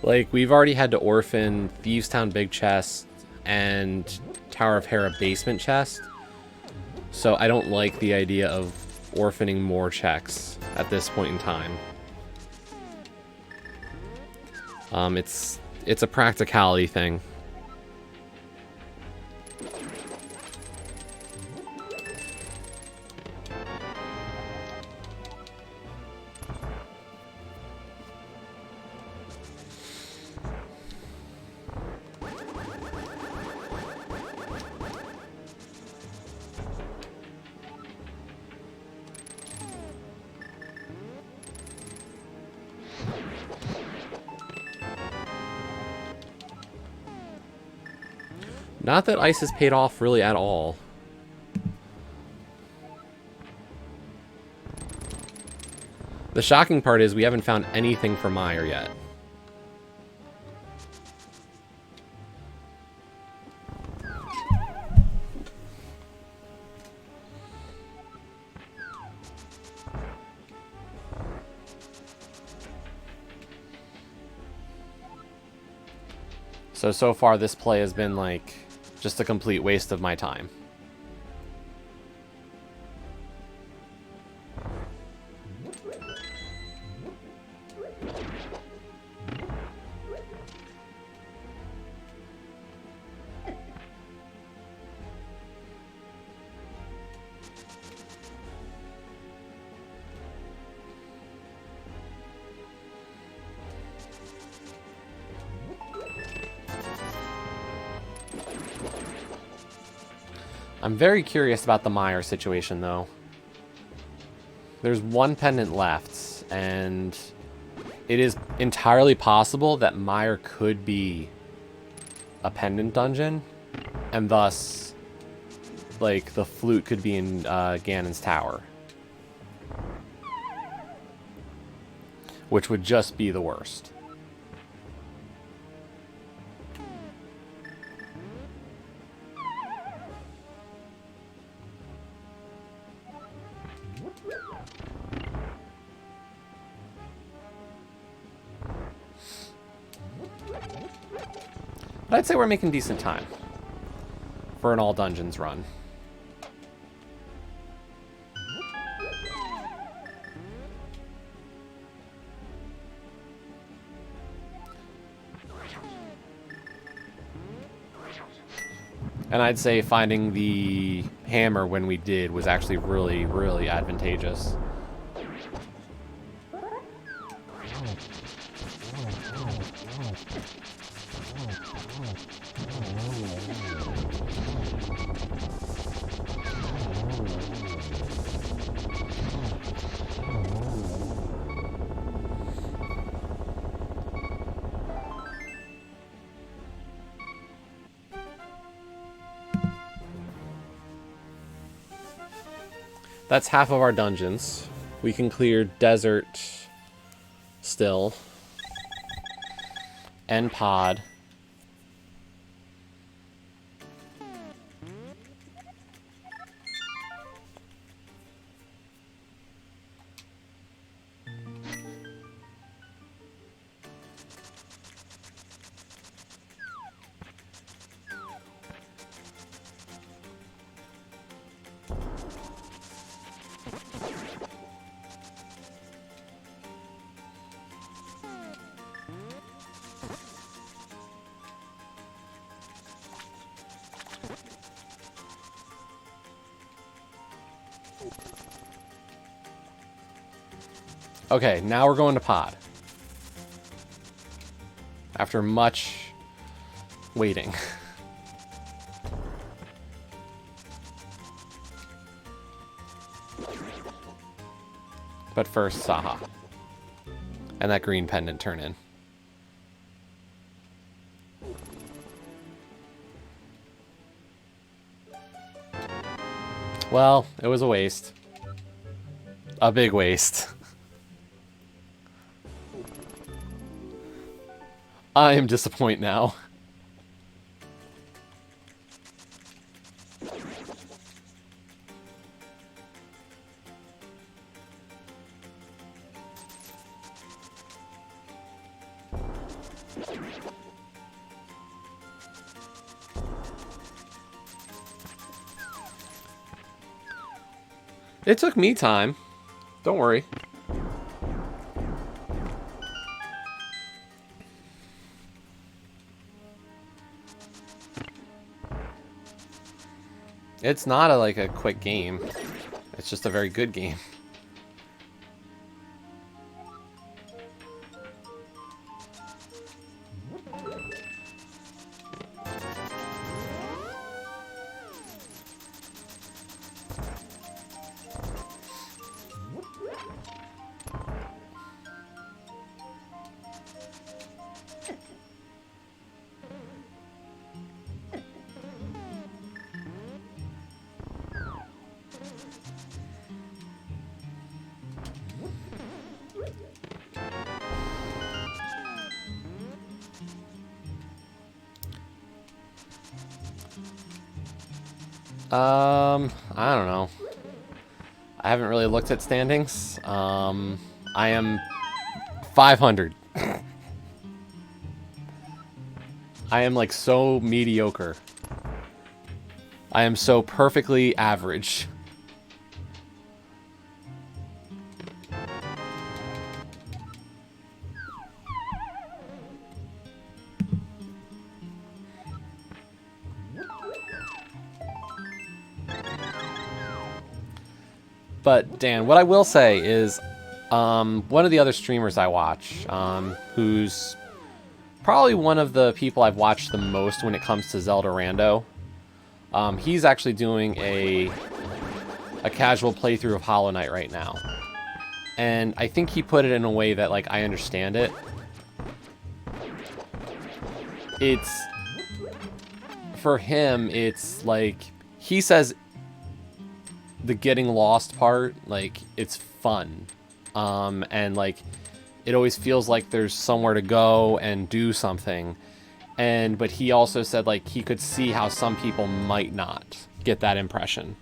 Like, we've already had to orphan Thieves Town Big Chest and Tower of Hera Basement Chest. So I don't like the idea of orphaning more checks at this point in time. It's a practicality thing. Not that ice has paid off really at all. The shocking part is we haven't found anything for Meyer yet. So far this play has been like just a complete waste of my time. I'm very curious about the Meyer situation, though. There's one pendant left, and it is entirely possible that Meyer could be a pendant dungeon, and thus, like, the flute could be in Ganon's tower. Which would just be the worst. But I'd say we're making decent time for an all dungeons run. And I'd say finding the hammer when we did was actually really, really advantageous. That's half of our dungeons. We can clear desert still. And pod. Okay, now we're going to pod. After much waiting. But first, Saha. And that green pendant turn in. Well, it was a waste. A big waste. I am disappointed now. It took me time. Don't worry. It's not like a quick game. It's just a very good game. I don't know. I haven't really looked at standings. I am 500. I am like so mediocre. I am so perfectly average. But, Dan, what I will say is, one of the other streamers I watch, who's probably one of the people I've watched the most when it comes to Zelda Rando, He's actually doing a casual playthrough of Hollow Knight right now. And I think he put it in a way that, like, I understand it. It's... For him, it's, like... He says the getting lost part, like, it's fun. And, like, it always feels like there's somewhere to go and do something. But he also said, like, he could see how some people might not get that impression.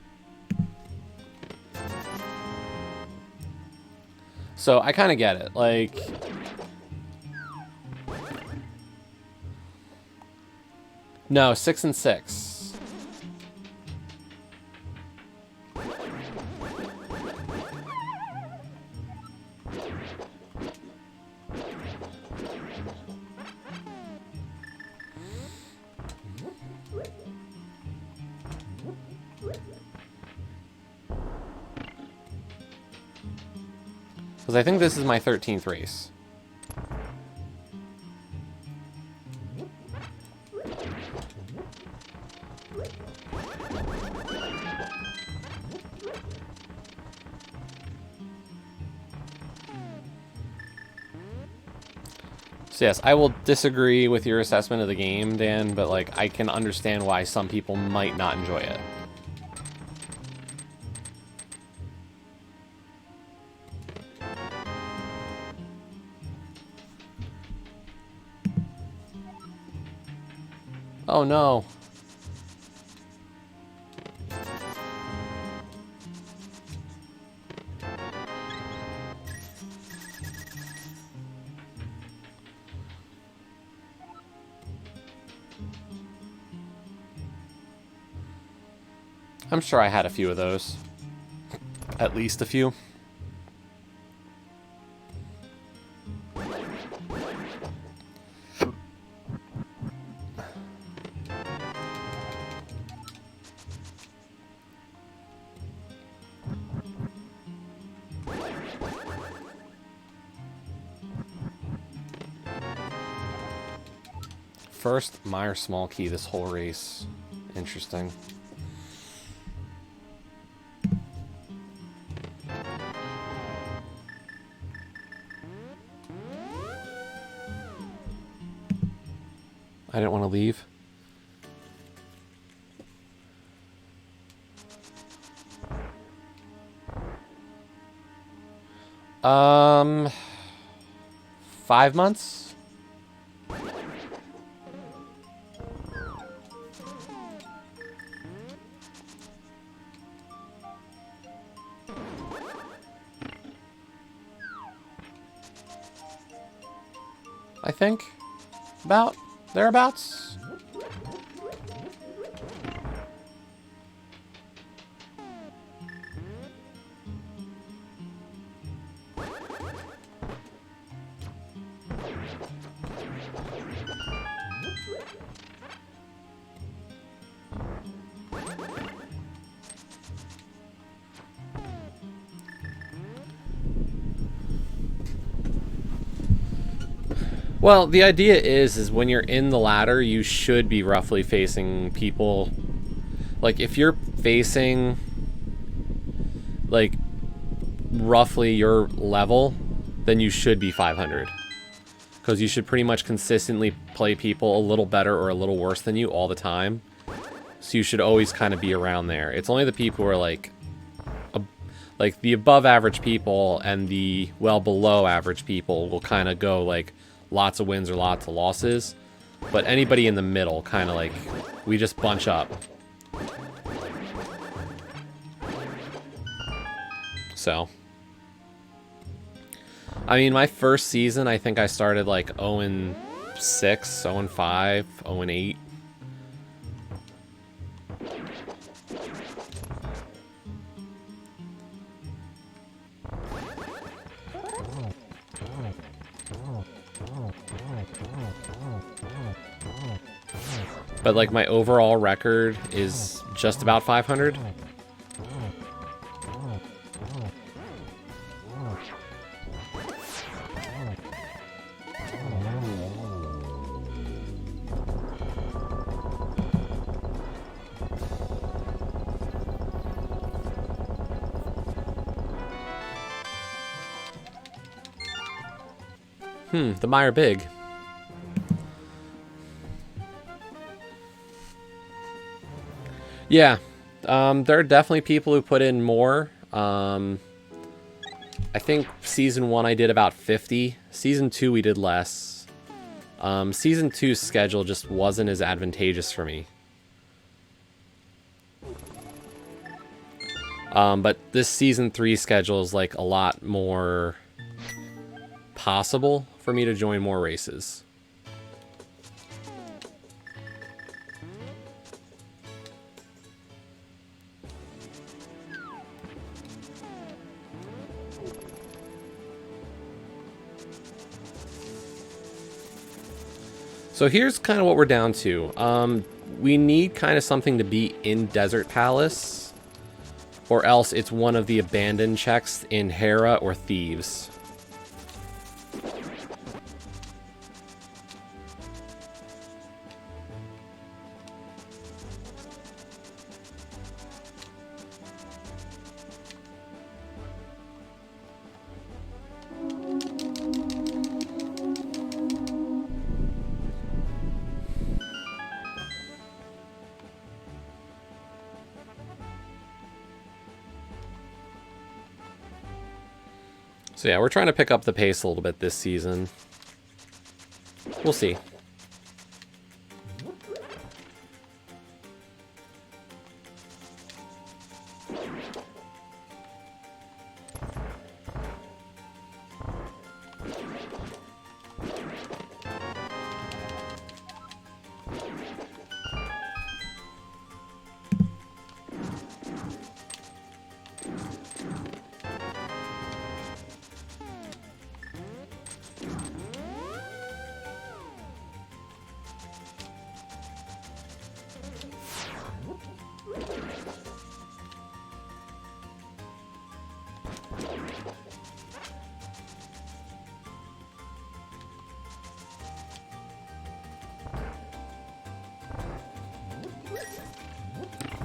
So I kind of get it. Like, no, 6 and 6. Because I think this is my 13th race. So yes, I will disagree with your assessment of the game, Dan, but like I can understand why some people might not enjoy it. Oh no. I'm sure I had a few of those. At least a few. First Meyer small key this whole race. Interesting. I didn't want to leave. Um, 5 months? I think. About thereabouts. Well, the idea is when you're in the ladder, you should be roughly facing people. Like, if you're facing, like, roughly your level, then you should be 500. Because you should pretty much consistently play people a little better or a little worse than you all the time. So you should always kind of be around there. It's only the people who are, like the above average people and the well below average people will kind of go, like, lots of wins or lots of losses, but anybody in the middle, kind of like, we just bunch up. So, I mean, my first season, I think I started like 0-6, 0-5, 0-8. But like my overall record is just about 500. The Meyer Big. Yeah. There are definitely people who put in more. I think Season 1 I did about 50. Season 2 we did less. Season 2's schedule just wasn't as advantageous for me. But this Season 3 schedule is like a lot more possible for me to join more races. So here's kind of what we're down to. We need kind of something to be in Desert Palace, or else it's one of the abandoned checks in Hera or Thieves. So yeah, we're trying to pick up the pace a little bit this season. We'll see.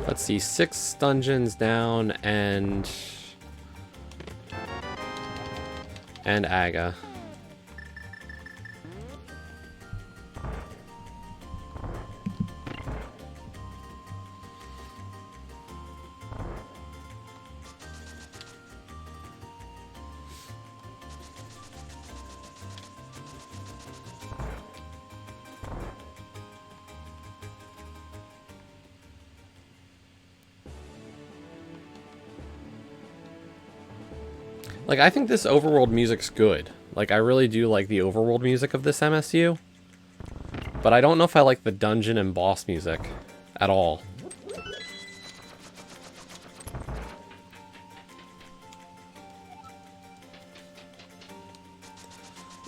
Let's see, 6 dungeons down and Aga. Like, I think this overworld music's good. Like, I really do like the overworld music of this MSU. But I don't know if I like the dungeon and boss music at all.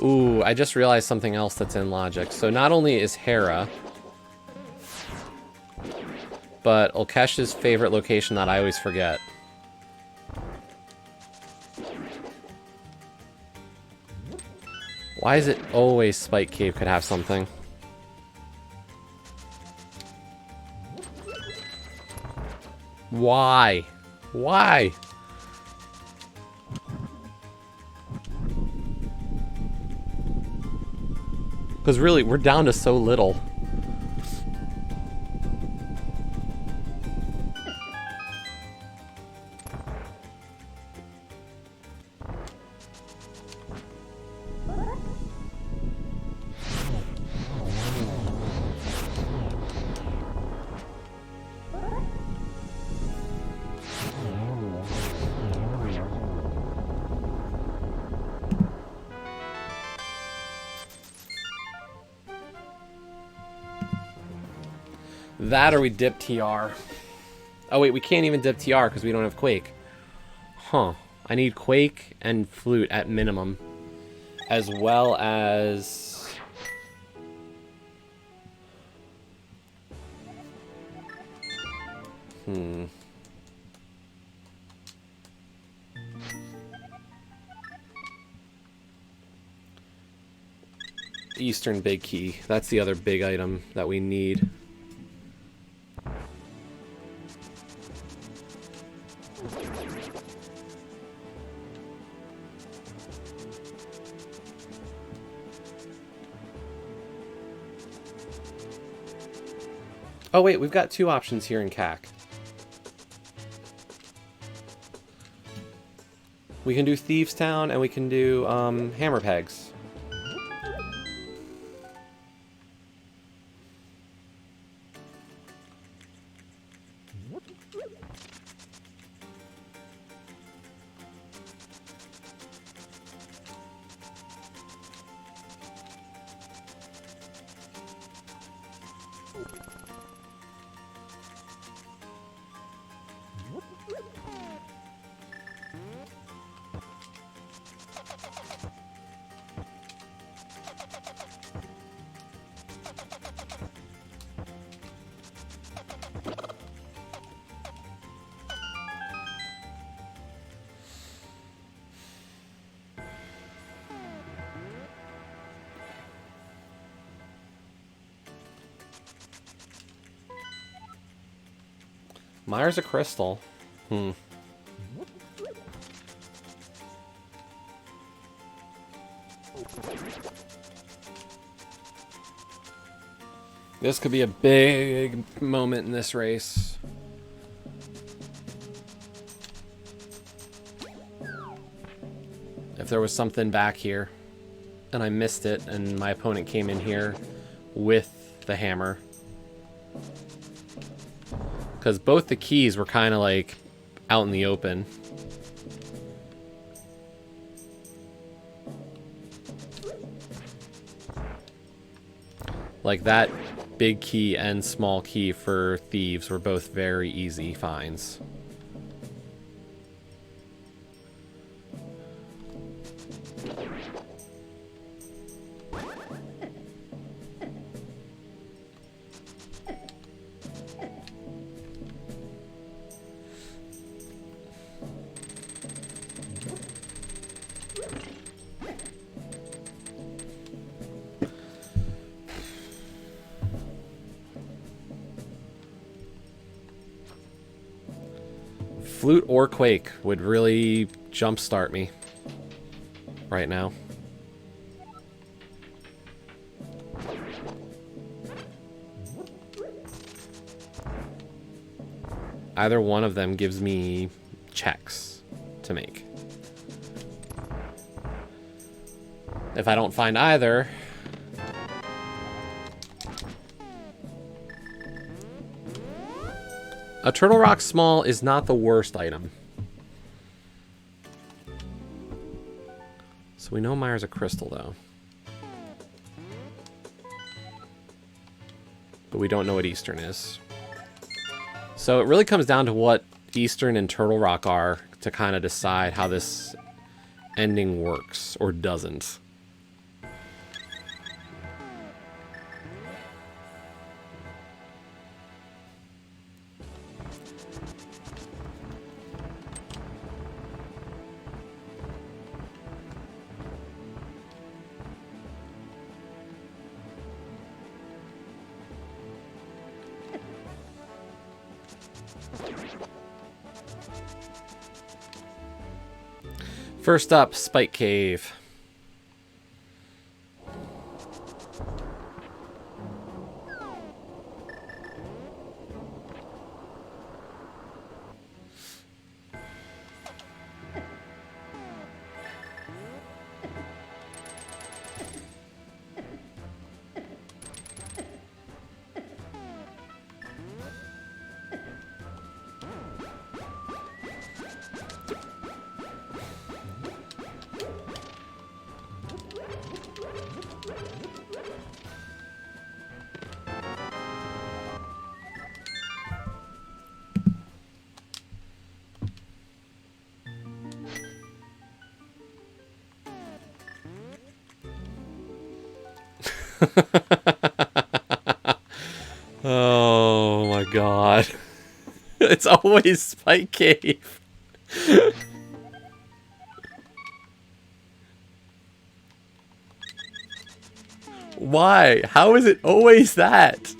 Ooh, I just realized something else that's in logic. So not only is Hera, but Ulkesh's favorite location that I always forget. Why is it always Spike Cave could have something? Why? Why? Because really, we're down to so little. That or we dip TR. Oh wait, we can't even dip TR because we don't have Quake. Huh. I need Quake and Flute at minimum. As well as... Eastern Big Key. That's the other big item that we need. Oh wait, we've got 2 options here in CAC. We can do Thieves Town and we can do Hammer Pegs. Myers a crystal. This could be a big moment in this race. If there was something back here and I missed it and my opponent came in here with the hammer. Because both the keys were kind of like out in the open. Like that big key and small key for thieves were both very easy finds. Flute or Quake would really jumpstart me right now. Either one of them gives me checks to make. If I don't find either, a Turtle Rock Small is not the worst item. So we know Myers a crystal, though. But we don't know what Eastern is. So it really comes down to what Eastern and Turtle Rock are to kind of decide how this ending works or doesn't. First up, Spike Cave. Oh my god. It's always Spike Cave. Why? How is it always that?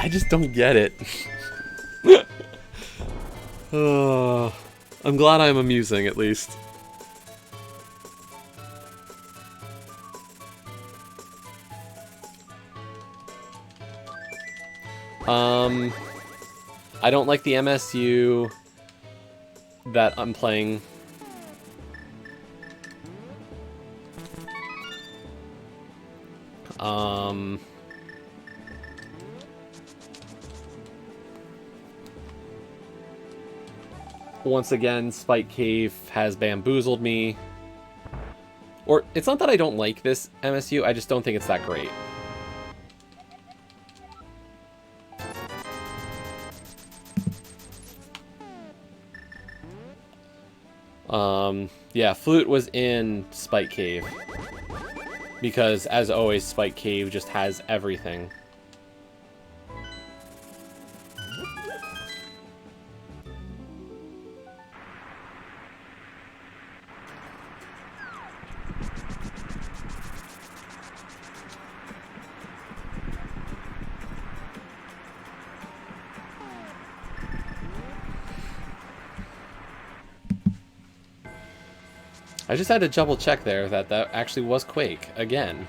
I just don't get it. I'm glad I'm amusing, at least. I don't like the MSU that I'm playing. Once again, Spike Cave has bamboozled me. Or, it's not that I don't like this MSU, I just don't think it's that great. Yeah, Flute was in Spike Cave. Because, as always, Spike Cave just has everything. I just had to double check there that that actually was Quake, again.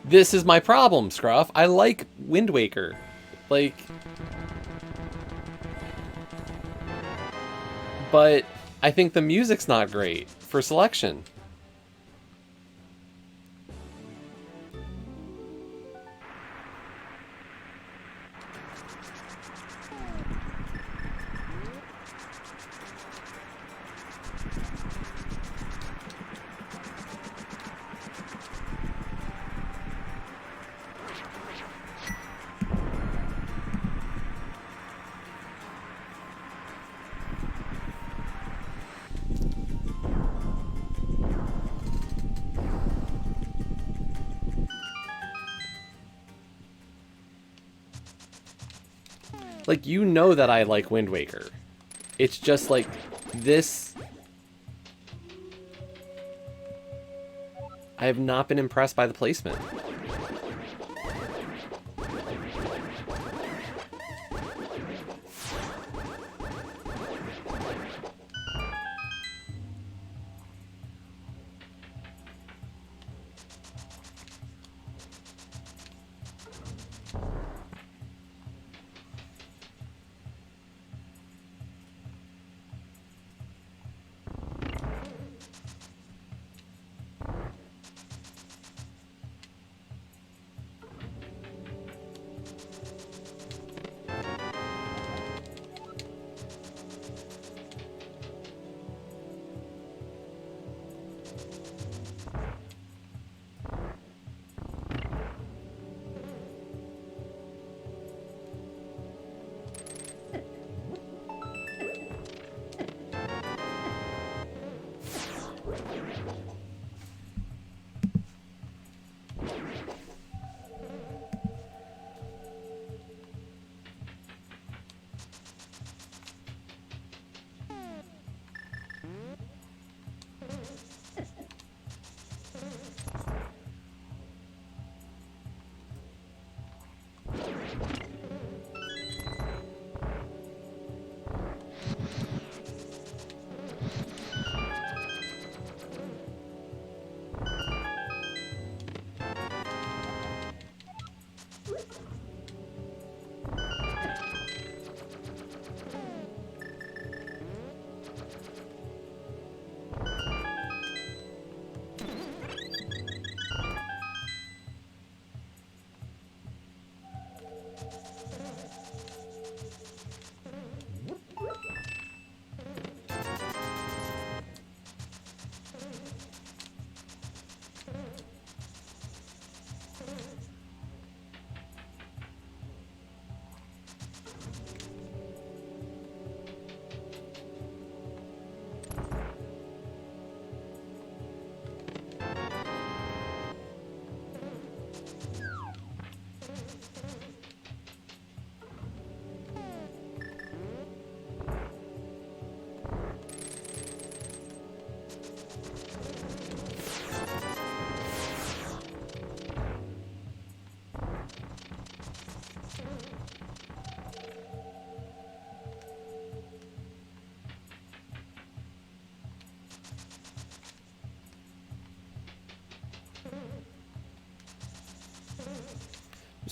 This is my problem, Scruff. I like Wind Waker. Like... But I think the music's not great for selection. Like, you know that I like Wind Waker. It's just like, this... I have not been impressed by the placement.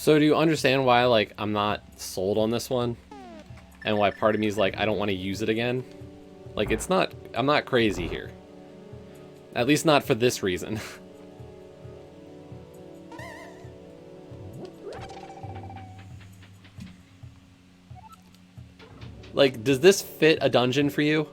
So do you understand why, like, I'm not sold on this one? And why part of me is like, I don't want to use it again? Like, it's not... I'm not crazy here. At least not for this reason. Like, does this fit a dungeon for you?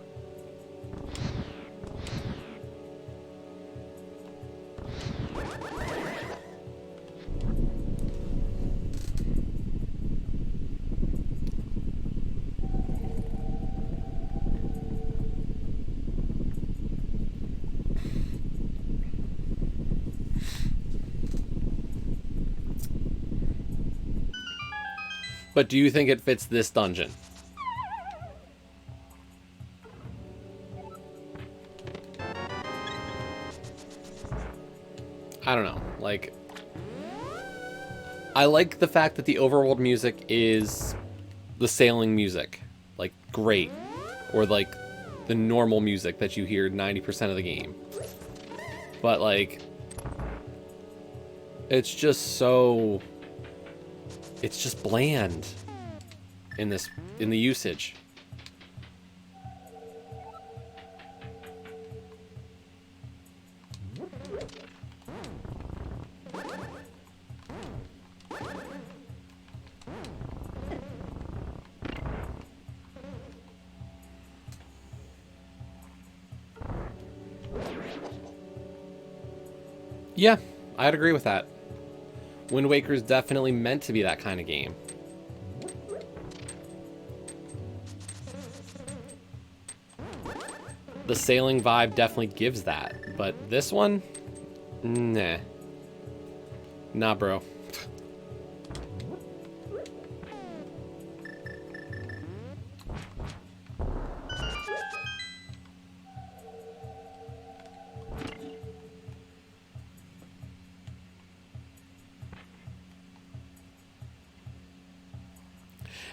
But do you think it fits this dungeon? I don't know. Like, I like the fact that the overworld music is the sailing music. Like, great. Or, like, the normal music that you hear 90% of the game. But, like, it's just so... It's just bland in the usage. Yeah, I'd agree with that. Wind Waker's definitely meant to be that kind of game. The sailing vibe definitely gives that, but this one? Nah. Nah, bro.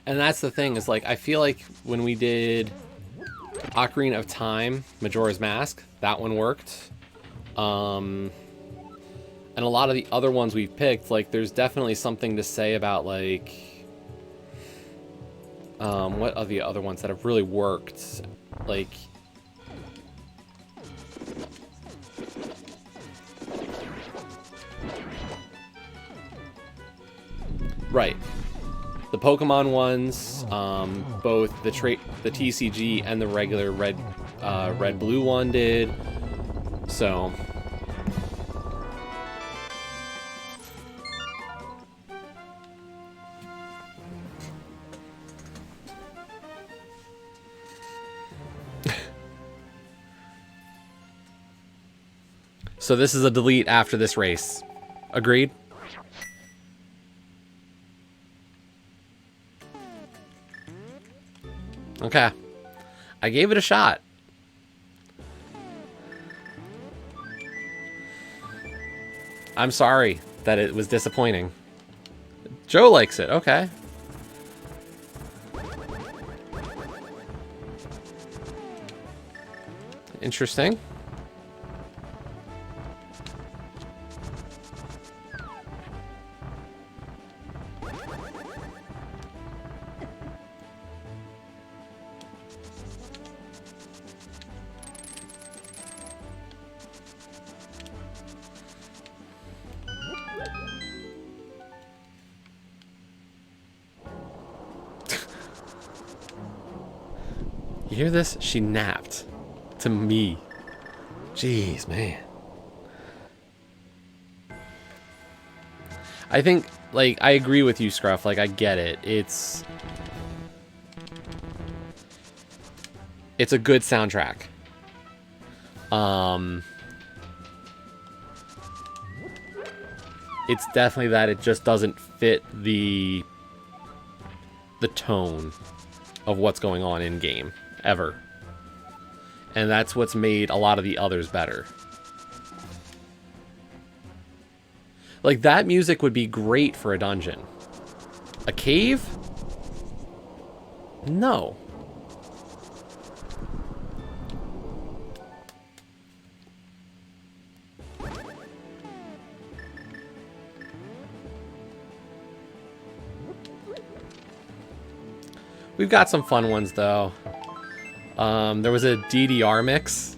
And that's the thing, is like, I feel like when we did Ocarina of Time, Majora's Mask, that one worked. And a lot of the other ones we've picked, like, there's definitely something to say about, like, what are the other ones that have really worked? Like, right. The Pokemon ones, both the TCG and the regular red blue one did. So so this is a delete after this race. Agreed? Okay. I gave it a shot. I'm sorry that it was disappointing. Joe likes it. Okay. Interesting. You hear this? She napped. To me. Jeez, man. I think, like, I agree with you, Scruff. Like, I get it. It's a good soundtrack. It's definitely that it just doesn't fit the tone of what's going on in game ever. And that's what's made a lot of the others better. Like, that music would be great for a dungeon. A cave? No. We've got some fun ones, though. There was a DDR mix.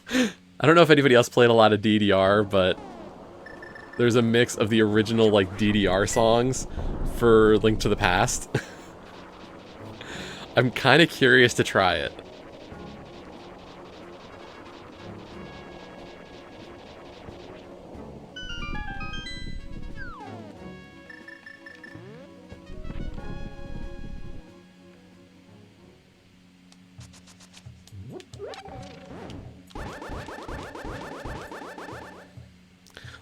I don't know if anybody else played a lot of DDR, but there's a mix of the original, like, DDR songs for Link to the Past. I'm kind of curious to try it.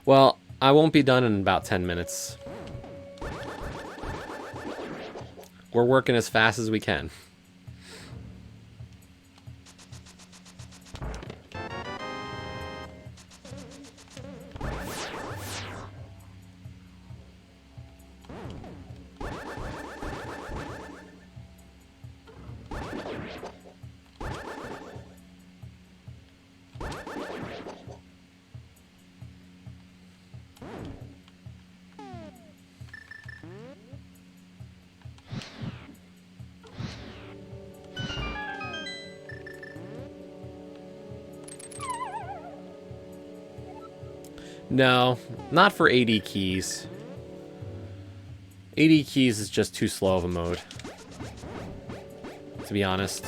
Well, I won't be done in about 10 minutes. We're working as fast as we can. No, not for AD keys. AD keys is just too slow of a mode, to be honest.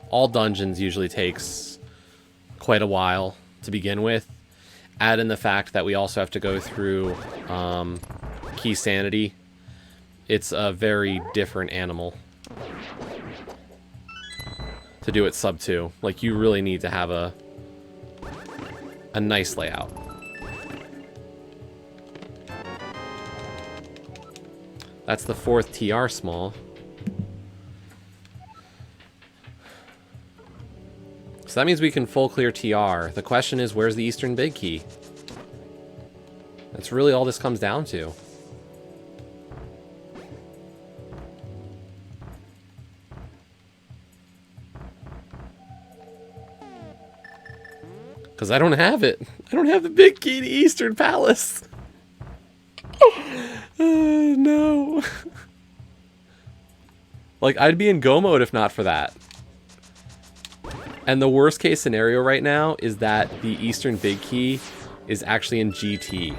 All dungeons usually takes quite a while to begin with. Add in the fact that we also have to go through Keysanity. It's a very different animal to do it sub 2. Like, you really need to have a nice layout. That's the 4th TR small. So that means we can full clear TR. The question is, where's the Eastern Big Key? That's really all this comes down to. Because I don't have it. I don't have the Big Key to Eastern Palace. No. Like, I'd be in go mode if not for that. And the worst case scenario right now is that the Eastern Big Key is actually in GT.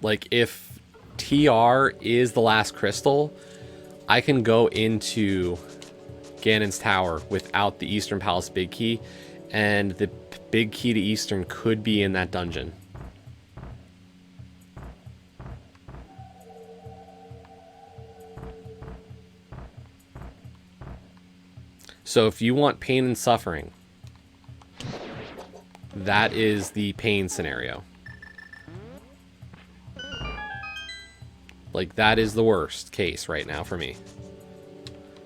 Like, if TR is the last crystal, I can go into Ganon's Tower without the Eastern Palace Big Key, and the Big Key to Eastern could be in that dungeon. So if you want pain and suffering, that is the pain scenario. Like, that is the worst case right now for me.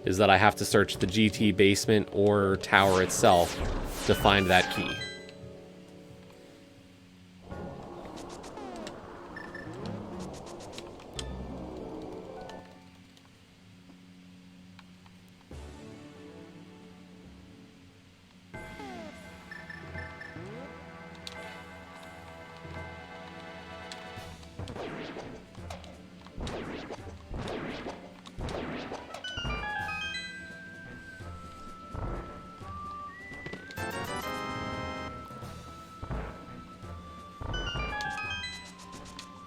Is that I have to search the GT basement or tower itself to find that key.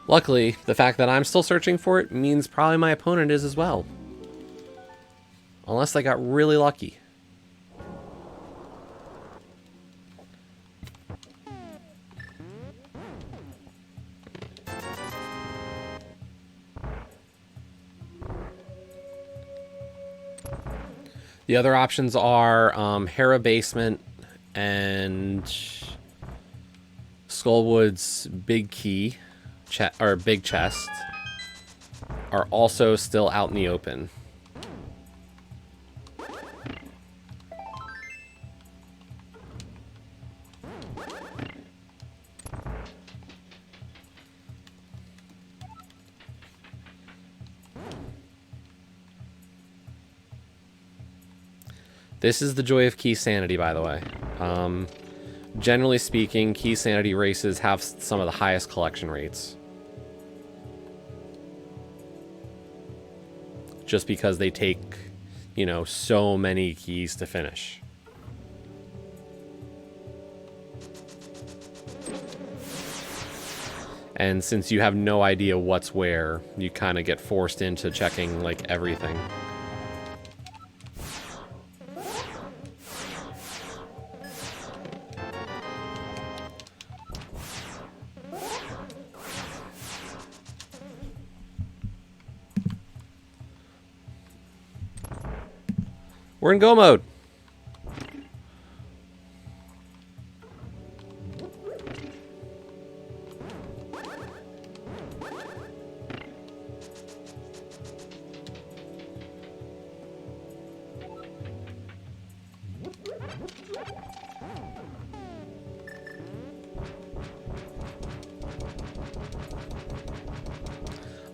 Luckily, the fact that I'm still searching for it means probably my opponent is as well. Unless I got really lucky. The other options are Hera Basement and Skullwood's Big Key. Or big chest are also still out in the open. This is the joy of Keysanity, by the way. Generally speaking, Keysanity races have some of the highest collection rates. Just because they take, you know, so many keys to finish. And since you have no idea what's where, you kind of get forced into checking, like, everything. We're in go mode.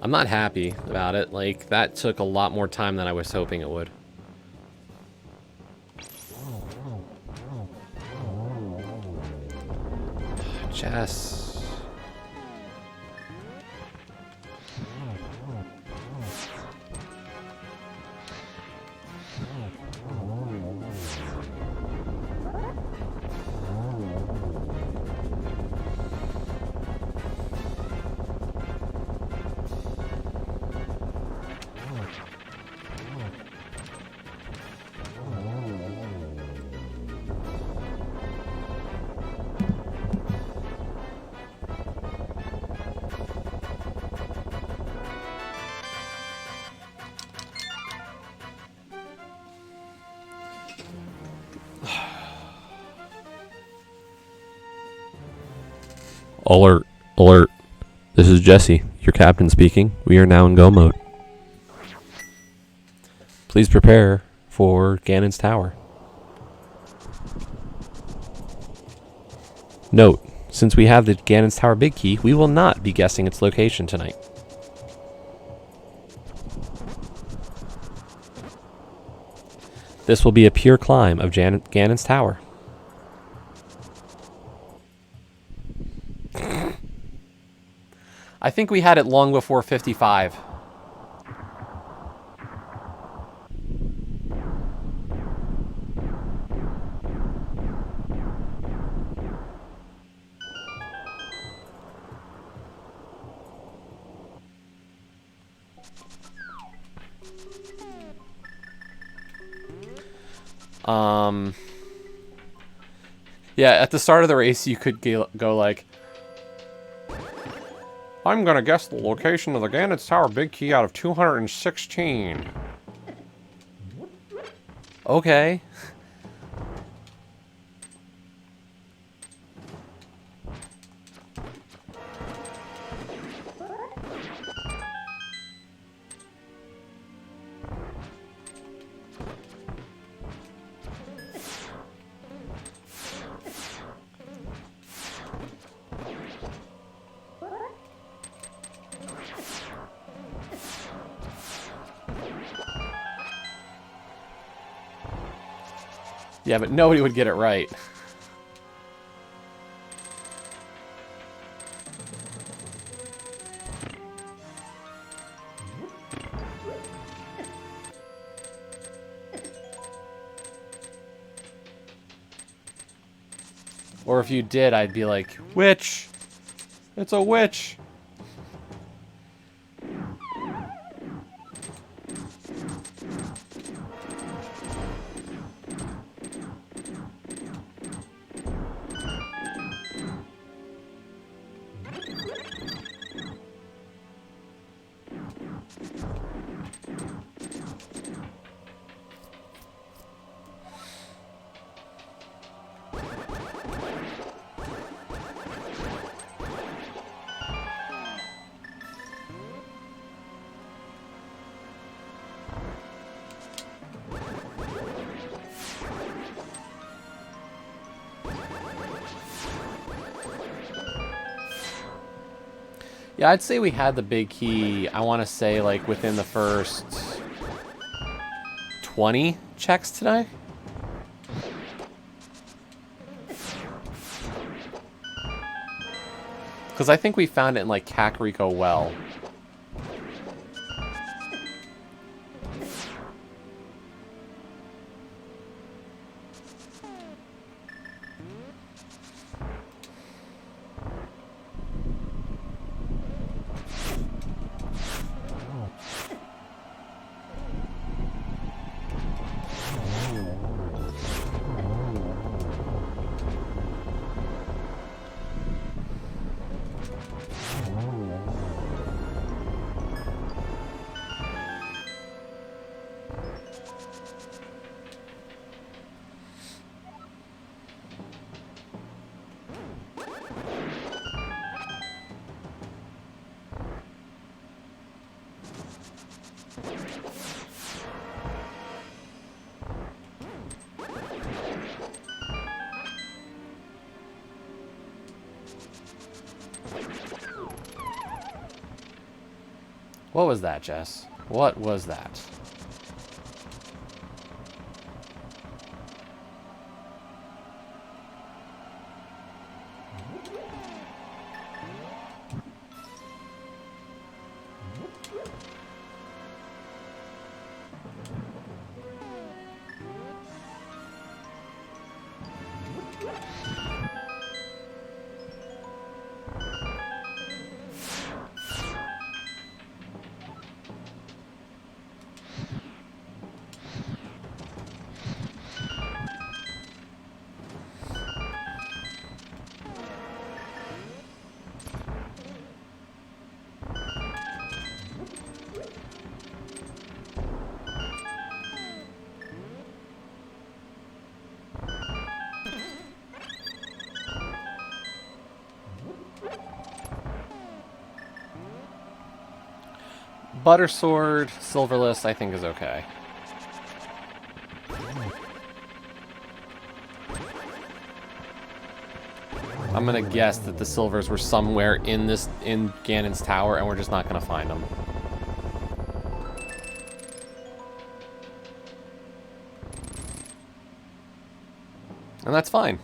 I'm not happy about it. Like, that took a lot more time than I was hoping it would. Chess. Alert, alert. This is Jesse, your captain speaking. We are now in go mode. Please prepare for Ganon's Tower. Note, since we have the Ganon's Tower big key, we will not be guessing its location tonight. This will be a pure climb of Ganon's Tower. I think we had it long before 55. Yeah, at the start of the race, you could go like, I'm gonna guess the location of the Ganon's Tower big key out of 216. Okay. Yeah, but nobody would get it right. Or if you did, I'd be like, witch! It's a witch! Yeah, I'd say we had the big key, I want to say, like, within the first 20 checks today? Because I think we found it in, like, Kakariko Well. What was that, Jess? What was that? Butter Sword, Silverless, I think is okay. I'm gonna guess that the silvers were somewhere in Ganon's tower, and we're just not gonna find them. And that's fine.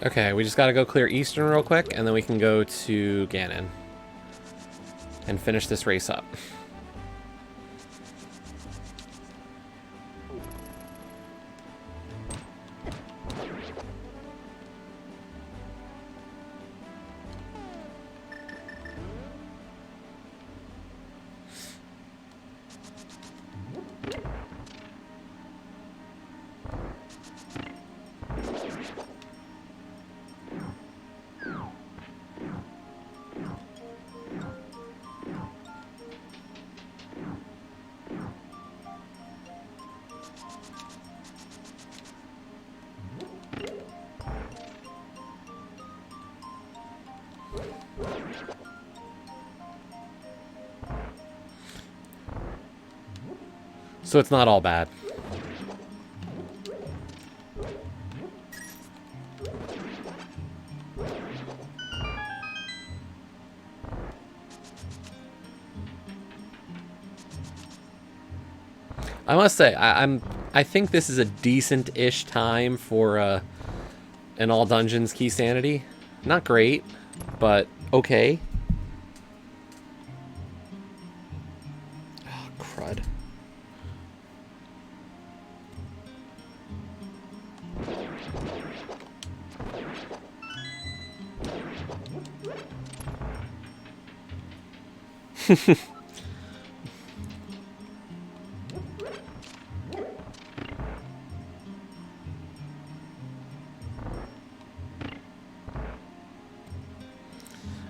Okay, we just gotta go clear Eastern real quick, and then we can go to Ganon and finish this race up. So it's not all bad. I must say, I think this is a decent-ish time for an all Dungeons Keysanity. Not great, but okay. Oh, crud.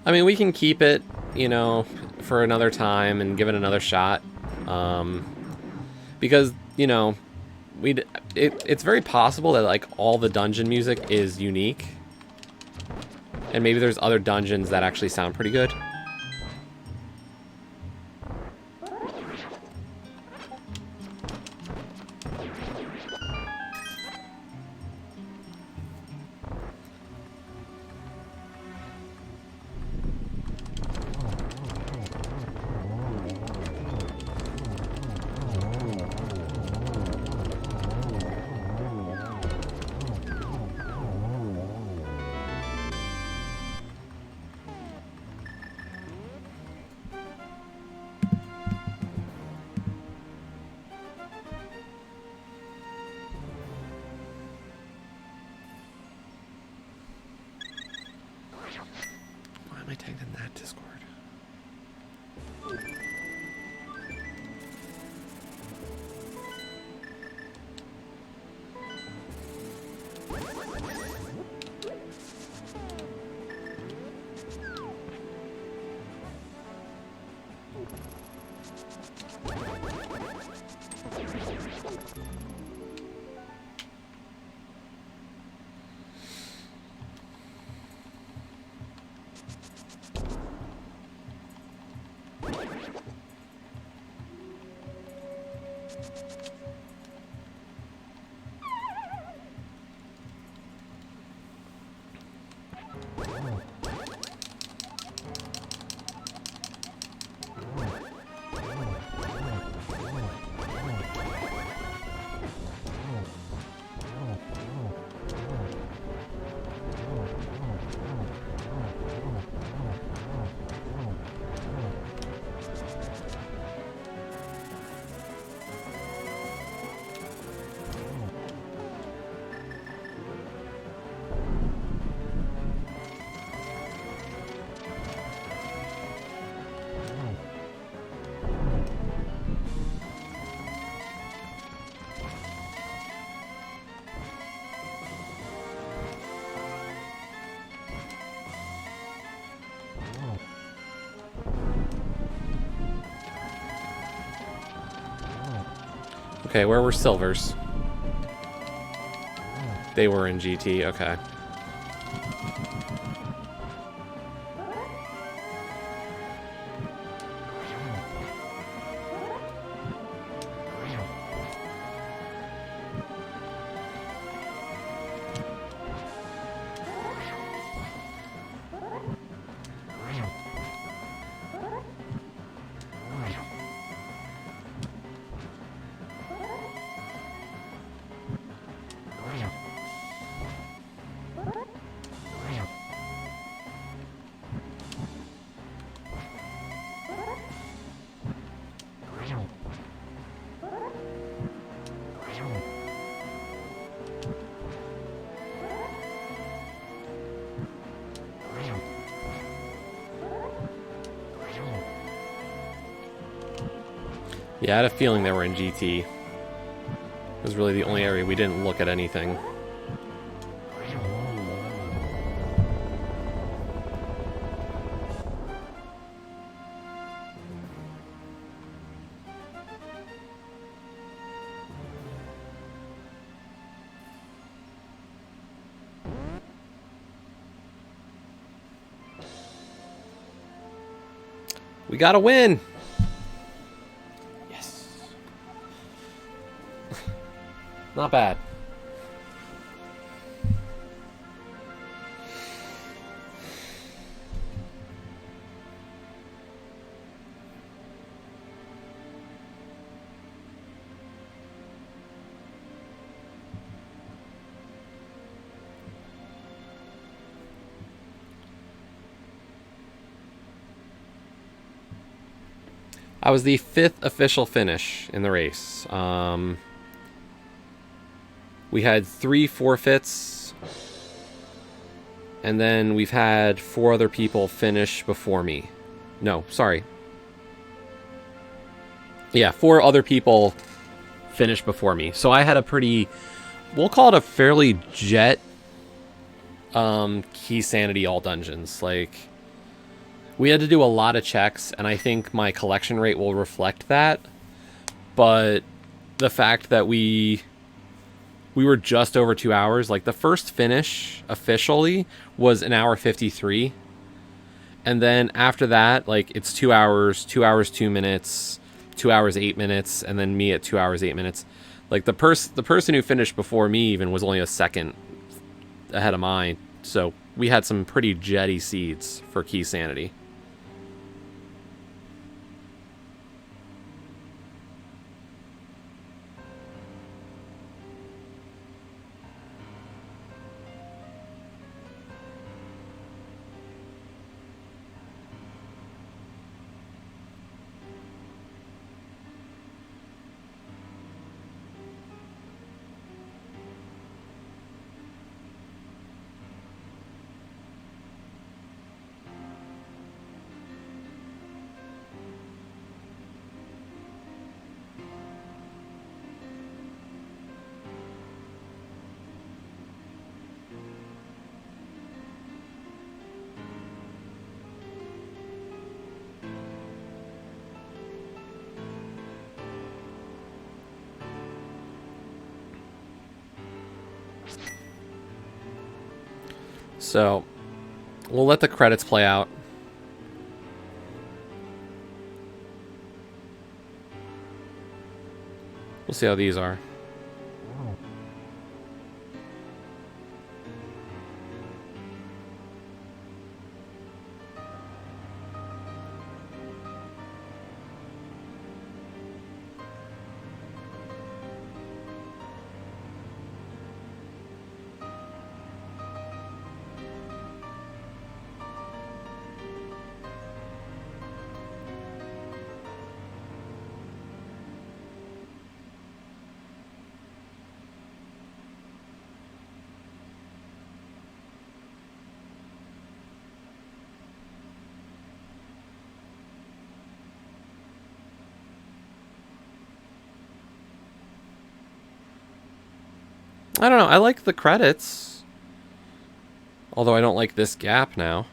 I mean, we can keep it, you know, for another time and give it another shot. Because, you know, it's very possible that, like, all the dungeon music is unique. And maybe there's other dungeons that actually sound pretty good. Why am I tagged in that Discord? Okay, where were silvers? They were in GT, okay. Yeah, I had a feeling they were in GT. It was really the only area we didn't look at anything. We gotta win! Yes. Not bad. I was the 5th official finish in the race. We had 3 forfeits, and then we've had 4 other people finish before me. No, sorry. Yeah, 4 other people finished before me. So I had a pretty, we'll call it a fairly jet Keysanity all dungeons. Like, we had to do a lot of checks, and I think my collection rate will reflect that. But the fact that we were just over 2 hours, like the first finish officially was 1 hour 53. And then after that, like, it's 2 hours, 2 hours 2 minutes, 2 hours 8 minutes, and then me at 2 hours 8 minutes. Like, the person who finished before me even was only a second ahead of mine. So we had some pretty jetty seeds for Keysanity. So we'll let the credits play out. We'll see how these are. I don't know. I like the credits. Although I don't like this gap now.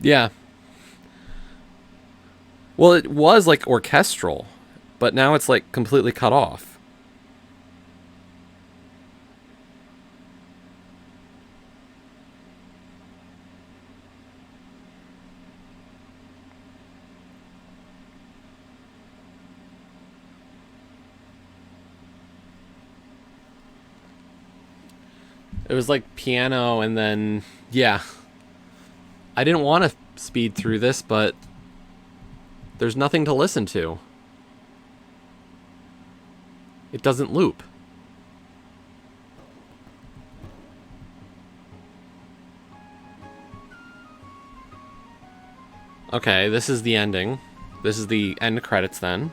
Yeah. Well, it was like orchestral, but now it's like completely cut off. It was like piano and then, yeah. I didn't want to speed through this, but there's nothing to listen to. It doesn't loop. Okay, this is the ending. This is the end credits then.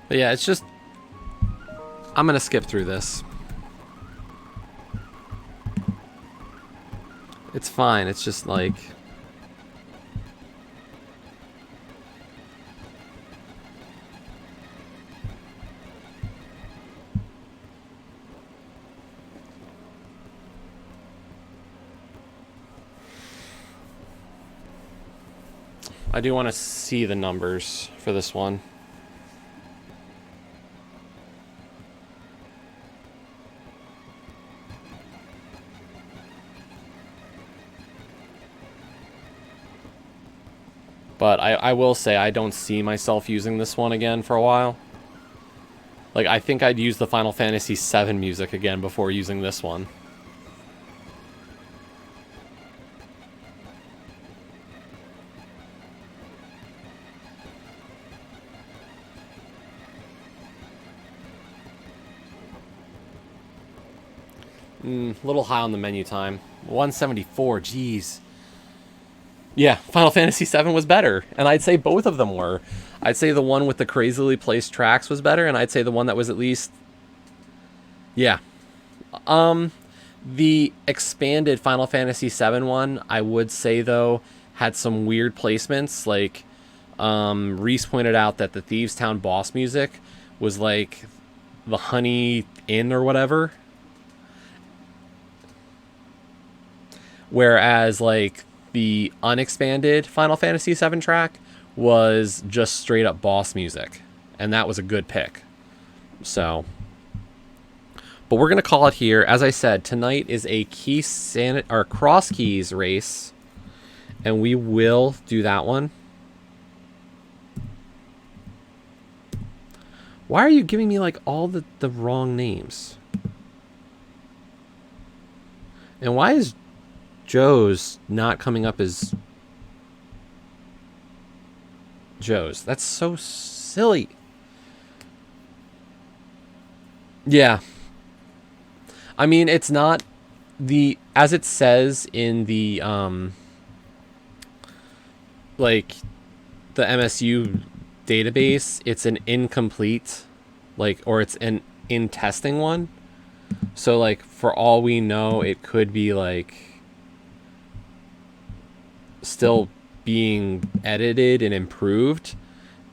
But yeah, it's just, I'm gonna skip through this. It's fine. It's just like... I do want to see the numbers for this one. But I will say I don't see myself using this one again for a while. Like, I think I'd use the Final Fantasy VII music again before using this one. A little high on the menu time. 174, jeez. Yeah, Final Fantasy VII was better, and I'd say both of them were. I'd say the one with the crazily placed tracks was better, and I'd say the one that was at least... Yeah. The expanded Final Fantasy VII one, I would say, though, had some weird placements. Like, Reese pointed out that the Thieves Town boss music was like the Honey Inn or whatever. Whereas, like, the unexpanded Final Fantasy VII track was just straight up boss music. And that was a good pick. So... But we're going to call it here. As I said, tonight is a cross keys race. And we will do that one. Why are you giving me, like, all the wrong names? And why is Joe's not coming up as Joe's? That's so silly. Yeah. I mean, it's not as it says in the like the MSU database, it's an incomplete, like, or it's an in testing one. So, like, for all we know, it could be like still being edited and improved,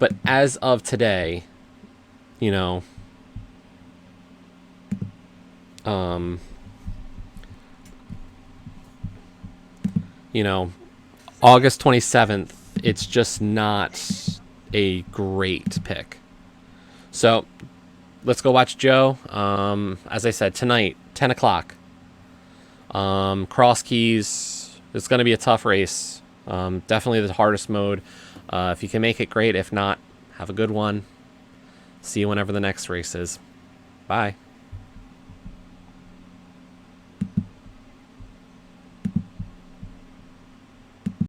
but as of today, you know, August 27th, it's just not a great pick. So let's go watch Joe. As I said, tonight, 10 o'clock. Cross keys. It's going to be a tough race. Definitely the hardest mode. If you can make it, great. If not, have a good one. See you whenever the next race is. Bye.